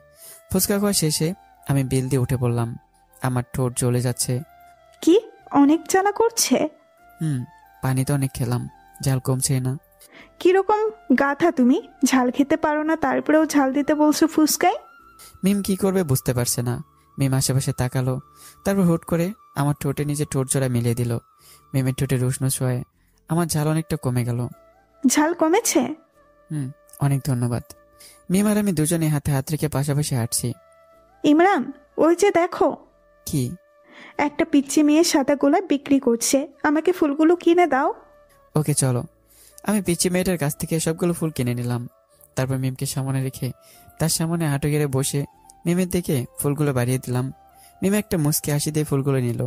S2: ফুচকা খাওয়া শেষে আমি বিল দিয়ে উঠে পড়লাম। আমার ঠোঁট জ্বলে যাচ্ছে।
S1: কি অনেক জ্বালা করছে?
S2: পানি তো অনেক খেলাম, ঝাল কমছে না।
S1: কিরকম গাধা তুমি, ঝাল খেতে পারো না তারপরেও ঝাল দিতে বলছো ফুচকায়।
S2: মিম কি করবে বুঝতে পারছে না। মিম আশেপাশে তাকালো, তারপর হুট করে আমার ঠোঁটে নিজে ঠোঁট জোড়া মিলিয়ে দিল। মিমের ঠোঁটের উষ্ণ ছোঁয়ায় আমার ঝাল অনেকটা কমে গেল।
S1: ঝাল কমেছে?
S2: অনেক ধন্যবাদ। মিম আর আমি দুজনে হাতে হাত রেখে পাশাপাশি হাঁটছি।
S1: ইমরান, ওই যে দেখো।
S2: কি?
S1: একটা পিচ্চি মেয়ে সাদা গোলাপ বিক্রি করছে, আমাকে ফুলগুলো কিনে দাও।
S2: ওকে চলো। আমি পিচ্চি মেয়েটার কাছ থেকে সবগুলো ফুল কিনে নিলাম। তারপর মিমকে সামনে রেখে তার সামনে হাঁটু গেড়ে বসে মিমের দিকে ফুলগুলো বাড়িয়ে দিলাম। মিম একটা মুচকি হাসি দিয়ে ফুলগুলো নিল।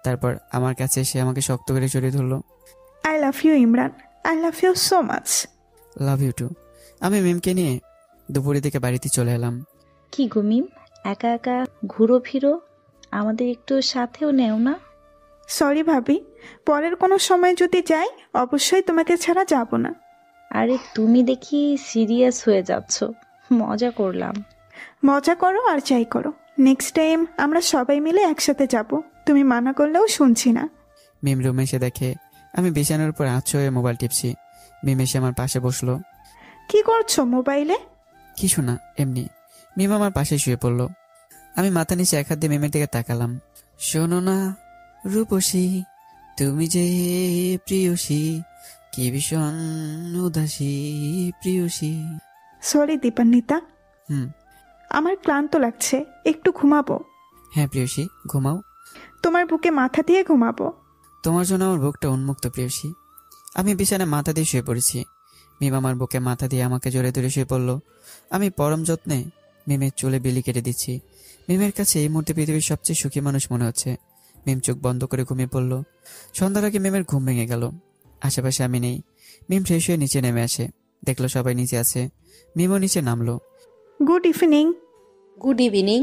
S2: তারপর আমার কাছে এসে আমাকে শক্ত করে জড়িয়ে ধরলো।
S1: I love you Imran, I love you so much.
S2: Love you too. আমি মিমকে নিয়ে দুপুরের দিকে বাড়িতে চলে এলাম।
S7: কি গো মিম, একা একা ঘুরো ফিরো, আমাদের একটু সাথেও নেও না?
S1: সরি ভাবি, পরের কোনো সময় যদি যাই অবশ্যই তোমাকে ছাড়া যাব না।
S7: আরে তুমি দেখি সিরিয়াস হয়ে যাচ্ছ, মজা করলাম।
S1: মজা করো আর যাই করো, নেক্সট টাইম আমরা সবাই মিলে একসাথে যাব, তুমি মানা করলেও শুনছি না।
S2: মিম রুমে এসে দেখে আমি বিছানার উপর আঁচ হয়ে মোবাইল টিপছি। মিম এসে আমার পাশে বসলো।
S1: কি করছো মোবাইলে?
S2: কিছু না, এমনি। মিম আমার পাশে শুয়ে পড়লো। আমি মাথা নিচে 1 হাত দিয়ে মিমের দিকে তাকালাম। শোনো না রূপসী, তুমি যে প্রিয়সী, কি ভীষণ উদাসী প্রিয়সী।
S1: সরি দীপান্বিতা, আমার ক্লান্ত লাগছে, একটু ঘুমাবো।
S2: হ্যাঁ প্রিয়সী, ঘুমাও।
S1: তোমার বুকে মাথা দিয়ে ঘুমাবো।
S2: তোমার জন্য আমার বুকটা উন্মুক্ত প্রিয়সী। আমি বিছানায় মাথা দিয়ে শুয়ে পড়েছি। মিম আমার বুকে মাথা দিয়ে আমাকে জোরে ধরে শুয়ে পড়লো। আমি পরম যত্নে মিমের চুলে বিলি কেটে দিচ্ছি। মিমের কাছে এই মুহূর্তে পৃথিবীর সবচেয়ে সুখী মানুষ মনে হচ্ছে। মিম চোখ বন্ধ করে ঘুমিয়ে পড়ল। সন্ধ্যার আগে মিমের ঘুম ভেঙে গেল। আশেপাশে আমি নেই। মিম ফ্রেশ হয়ে নিচে নেমে আসে, দেখলো সবাই নিচে আছে। মিমও নিচে নামলো।
S1: Good evening.
S8: Good evening.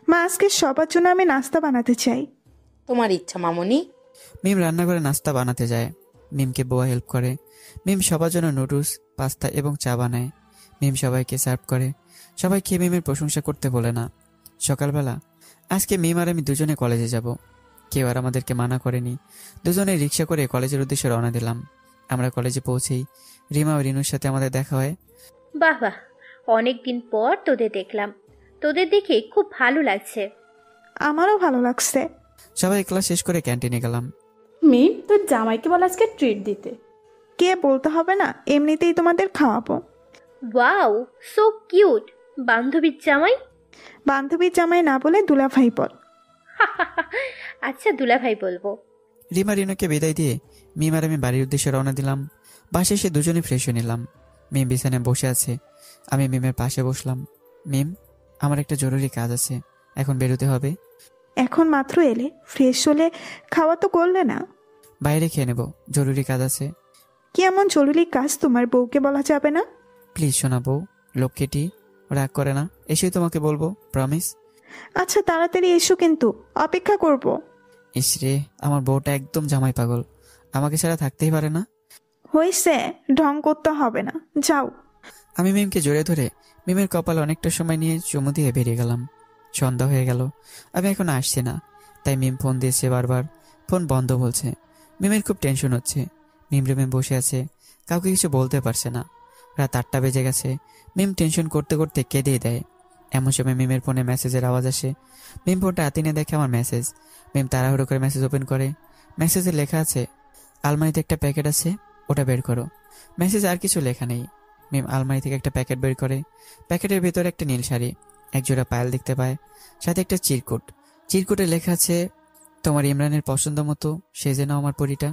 S1: মা, আজকে সবার জন্য আমি নাস্তা বানাতে চাই।
S8: তোমার ইচ্ছা মামনি।
S2: মিম রান্নাঘরে নাস্তা বানাতে যায়। মিমকে বুয়া হেল্প করে। মিম সবার জন্য নুডলস, পাস্তা এবং চা বানায়। মিম সবাইকে সার্ভ করে। সবাই খেয়ে মিমের প্রশংসা করতে বলে না। সকালবেলা আজকে মিম আর আমি দুজনে কলেজে যাব। কেউ আর আমাদেরকে মানা করেনি। দুজনে রিক্সা করে কলেজের উদ্দেশ্যে রওনা দিলাম। আমরা কলেজে পৌঁছেই রিমা ও রিনুর সাথে আমাদের দেখা হয়।
S3: বাহ বাহ, অনেকদিন পর তোদের দেখলাম, তোদের দেখে খুব ভালো লাগছে।
S1: আমারও ভালো লাগছে।
S2: সবাই ক্লাস শেষ করে ক্যান্টিনে গেলাম।
S6: মিম, তোর জামাইকে বল আজকে ট্রিট দিতে।
S1: কে বলতে হবে না, এমনিতেই তোমাদের খাওয়াবো।
S3: Wow, so cute. বান্ধবীর জামাই?
S1: বান্ধবীর জামাই না বলে দুলাভাই বল।
S3: আচ্ছা, দুলাভাই বলবো।
S2: রিমা রিনুকে বিদায় দিয়ে মিম আর আমি বাড়ির উদ্দেশ্যে রওনা দিলাম। বাসে এসে দুজনে ফ্রেশ হয়ে নিলাম। মিম বিছানায় বসে আছে, আমি মিমের পাশে বসলাম। মিম, আমার একটা জরুরি কাজ আছে, এখন বেরোতে হবে।
S1: এখন মাত্র এলে, ফ্রেশ হলে খাওয়া তো করলে না।
S2: বাইরে খেয়ে নেব, জরুরি কাজ আছে।
S1: কি এমন জরুরি কাজ তোমার বউকে বলা যাবে না?
S2: প্লিজ শোনা বউ, লক্ষ্মীটি রাগ করে না, এসেই তোমাকে বলবো, প্রমিস।
S1: আচ্ছা তাড়াতাড়ি এসো, কিন্তু অপেক্ষা করব।
S2: ইসরে, আমার বউটা একদম জামাই পাগল, আমাকে ছাড়া থাকতেই পারে না।
S1: হয়েছে, ঢং করতে হবে না, যাও।
S2: আমি মিমকে জড়িয়ে ধরে মিমের কপালে অনেকটা সময় নিয়ে চুমু দিয়ে বেরিয়ে গেলাম। সন্ধ্যা হয়ে গেল, আমি এখন আসছি না, তাই মিম ফোন দিয়েছে বারবার, ফোন বন্ধ বলছে। মিমের খুব টেনশন হচ্ছে। মিম রুমে বসে আছে, কাউকে কিছু বলতে পারছে না। রাত 8টা বেজে গেছে। মিম টেনশন করতে করতে কেঁদেই দেয়। এমন সময় মিমের ফোনে মেসেজের আওয়াজ আসে। মিম ফোনটা হাতে নিয়ে দেখে আমার মেসেজ। মিম তাড়াহুড়ো করে মেসেজ ওপেন করে। মেসেজে লেখা আছে, আলমারিতে একটা প্যাকেট আছে, ওটা বের করো। মেসেজ আর কিছু লেখা নেই। মিম আলমারি থেকে একটা প্যাকেট বের করে। প্যাকেটের ভেতরে একটা নীল শাড়ি, একজোড়া পায়েল দেখতে পায়, সাথে একটা চিরকুট। চিরকুটে লেখা আছে, তোমার ইমরানের পছন্দ মতো সেজে নাও আমার পরিটা,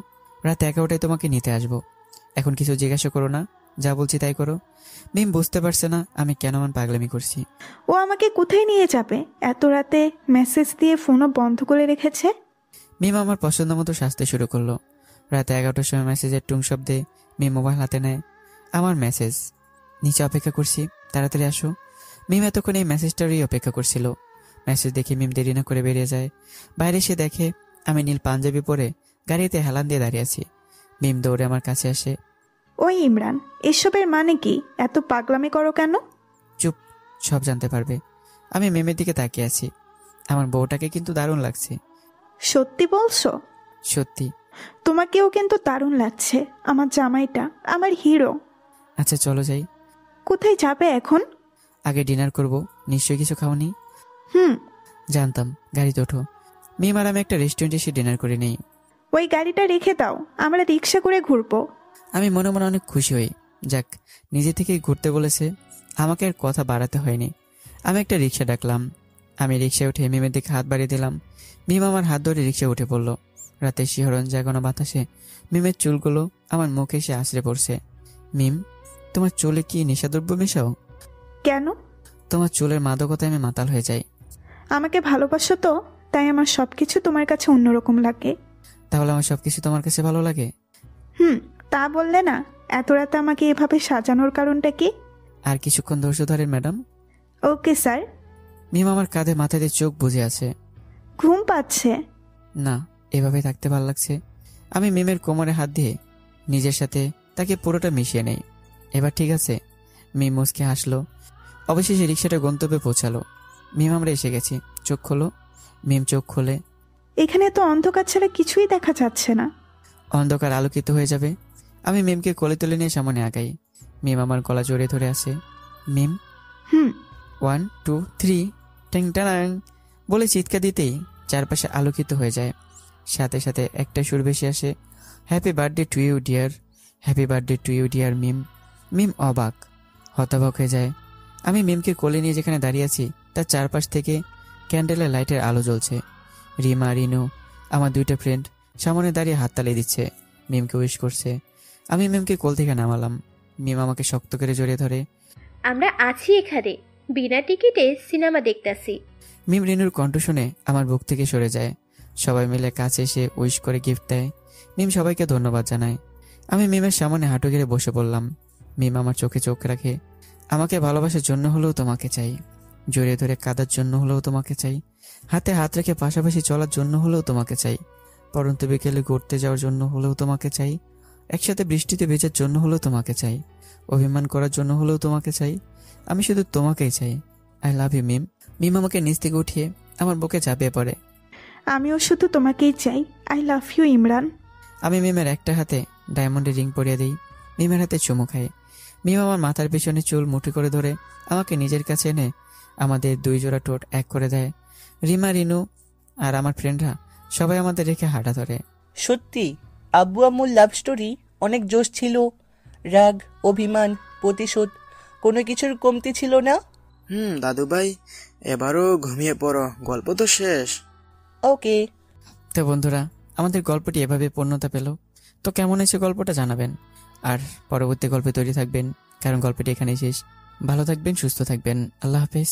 S2: রাত 11টায় তোমাকে নিতে আসবো। এখন কিছু জিজ্ঞাসা করো না, যা বলছি তাই করো। মিম বুঝতে পারছে না আমি কেন এমন পাগলামি করছি।
S1: ও আমাকে কোথায় নিয়ে যাবে? এত রাতে মেসেজ দিয়ে ফোনও বন্ধ করে রেখেছে।
S2: মিম আমার পছন্দ মতো সাজতে শুরু করলো। রাত 11টার সময় মেসেজের টুং শব্দে মিম মোবাইল হাতে নেয়। আমার মেসেজ, নিচে অপেক্ষা করছি, তাড়াতাড়ি আসো। মিম এতক্ষণ এই মেসেজটারই অপেক্ষা করছিল। মেসেজ দেখে মিম দেরি না করে বেরিয়ে যায়। বাইরে এসে দেখে আমি নীল পাঞ্জাবি পরে গাড়িতে হেলান দিয়ে দাঁড়িয়ে আছি। মিম দৌড়ে আমার কাছে আসে।
S1: ওই ইমরান, এসবের মানে কি? এত পাগলামি করো কেন?
S2: চুপ, সব জানতে পারবে। আমি মিমের দিকে তাকিয়ে আছি। আমার বউটাকে কিন্তু দারুণ লাগছে।
S1: সত্যি বলছো?
S2: সত্যি।
S1: তোমাকেও কিন্তু দারুণ লাগছে, আমার জামাইটা, আমার হিরো।
S2: আচ্ছা চলো যাই।
S1: কোথায় যাবে এখন?
S2: আগে ডিনার করব, নিশ্চয়ই কিছু খাওনি। জানতাম, গাড়িতে ওঠো। মিম আর আমি একটা রেস্টুরেন্টে এসে ডিনার করে নেই।
S1: ওই গাড়িটা রেখে দাও, আমরা রিক্সা করে ঘুরবো।
S2: আমি মনে মনে অনেক খুশি হই। যাক, নিজে থেকেই ঘুরতে বলেছে, আমাকে আর কথা বাড়াতে হয়নি। আমি একটা রিক্সা ডাকলাম। আমি রিক্সায় উঠে মিমের দিকে হাত বাড়িয়ে দিলাম। মিম আমার হাত ধরে রিক্সায় উঠে পড়লো। রাতে শিহরণ জাগানো বাতাসে মিমের চুলগুলো আমার মুখে এসে আছড়ে পড়ছে। মিম, তোমার চুলে কি নেশাদ্রব্য মেশাও?
S1: কেন?
S2: তোমার চুলের মাদকতায় আমি মাতাল হয়ে যাই।
S1: আমাকে ভালোবাসো তো, তাই আমার সবকিছু তোমার কাছে অন্যরকম লাগে।
S2: তাহলে আমার সবকিছু তোমার কাছে ভালো লাগে?
S1: তা বললে না। এত রাতে আমাকে এভাবে সাজানোর কারণটা কি?
S2: আর কিছুক্ষণ ধৈর্য ধরেন ম্যাডাম।
S1: Okay sir.
S2: মিম আমার কাঁধে মাথা দিয়ে চোখ বুজে আছে।
S1: ঘুম পাচ্ছে
S2: না, এভাবে থাকতে ভালো লাগছে। আমি মিমের কোমরে হাত দিয়ে নিজের সাথে তাকে পুরোটা মিশিয়ে নেই। এবার ঠিক আছে? মিম মুচকে হাসলো। অবশেষে রিক্সাটা গন্তব্যে পৌঁছালো। মিম, আমরা এসে গেছি, চোখ খোলো। মিম চোখ খোলে।
S1: এখানে তো অন্ধকার ছাড়া কিছুই দেখা যাচ্ছে না।
S2: অন্ধকার আলোকিত হয়ে যাবে। আমি মিমকে কোলে তুলে নিয়ে সামনে আগাই। মিম আমার গলা জড়িয়ে ধরে আছে। মিম, 1 2 3 ট্যাং ট্যাং বলে চিৎকার দিতেই চারপাশে আলোকিত হয়ে যায়। সাথে সাথে একটা সুর ভেসে আসে, happy birthday to you dear, happy birthday to you dear Mim. Mim অবাক, হতবাক হয়ে যায়। আমি মিমকে কোলে নিয়ে যেখানে দাঁড়িয়ে আছি তার চারপাশ থেকে ক্যান্ডেলের লাইটের আলো জ্বলছে। রিমা, রিনু, আমার দুইটা ফ্রেন্ড সামনে দাঁড়িয়ে হাততালি দিচ্ছে, মিমকে উইশ করছে। আমি মিমকে কোল থেকে নামালাম। মিম আমাকে শক্ত করে জড়িয়ে ধরে।
S3: আমরা আছি এখানে, বিনা টিকিটে সিনেমা দেখতেছি।
S2: মিম রিনুর কণ্ঠ শুনে আমার বুক থেকে সরে যায়। সবাই মিলে কাছে এসে উইশ করে গিফট দেয়। মিম সবাইকে ধন্যবাদ জানায়। আমি মিমের সামনে হাঁটু গেড়ে বসে পড়লাম। মিম আমার চোখে চোখ রাখে। আমাকে ভালোবাসার জন্য হলেও তোমাকে চাই, জড়িয়ে ধরে কাঁদার জন্য হলেও তোমাকে চাই, হাতে হাত রেখে পাশাপাশি চলার জন্য হলেও তোমাকে চাই, পরন্ত বিকেলে ঘুরতে যাওয়ার জন্য হলেও তোমাকে চাই, একসাথে বৃষ্টিতে ভেজার জন্য হলেও তোমাকে চাই, অভিমান করার জন্য হলেও তোমাকে চাই। আমি শুধু তোমাকেই চাই। আই লাভ ইউ মিম। মিম আমাকে নিচ থেকে উঠিয়ে আমার বুকে চাপিয়ে পড়ে।
S1: আমিও শুধু তোমাকেই চাই। I love you Imran.
S2: আমি মিমের একটা হাতে ডায়মন্ডের রিং পরিয়ে দিই। মিমের হাতে চুমু খাই। মিম আমার মাথার পিছনে চুল মুঠি করে ধরে আমাকে নিজের কাছে এনে আমাদের দুই জোড়া ঠোঁট এক করে দেয়। রিমা, রিনু আর আমার ফ্রেন্ডরা সবাই আমাদের রেখে হাঁটা ধরে।
S15: সত্যি আব্বু আম্মুর লাভ স্টোরি অনেক জোশ ছিল, রাগ, অভিমান, প্রতিশোধ, কোনো কিছুর কমতি ছিল না।
S9: দাদু ভাই, এবারও ঘুমিয়ে পড়ো, গল্প তো শেষ।
S15: ওকে।
S2: তো বন্ধুরা, আমাদের গল্পটি এভাবে পূর্ণতা পেল। তো কেমন হয়েছে গল্পটা জানাবেন, আর পরবর্তী গল্পে তৈরি থাকবেন, কারণ গল্পটি এখানেই শেষ। ভালো থাকবেন, সুস্থ থাকবেন, আল্লাহ হাফেজ।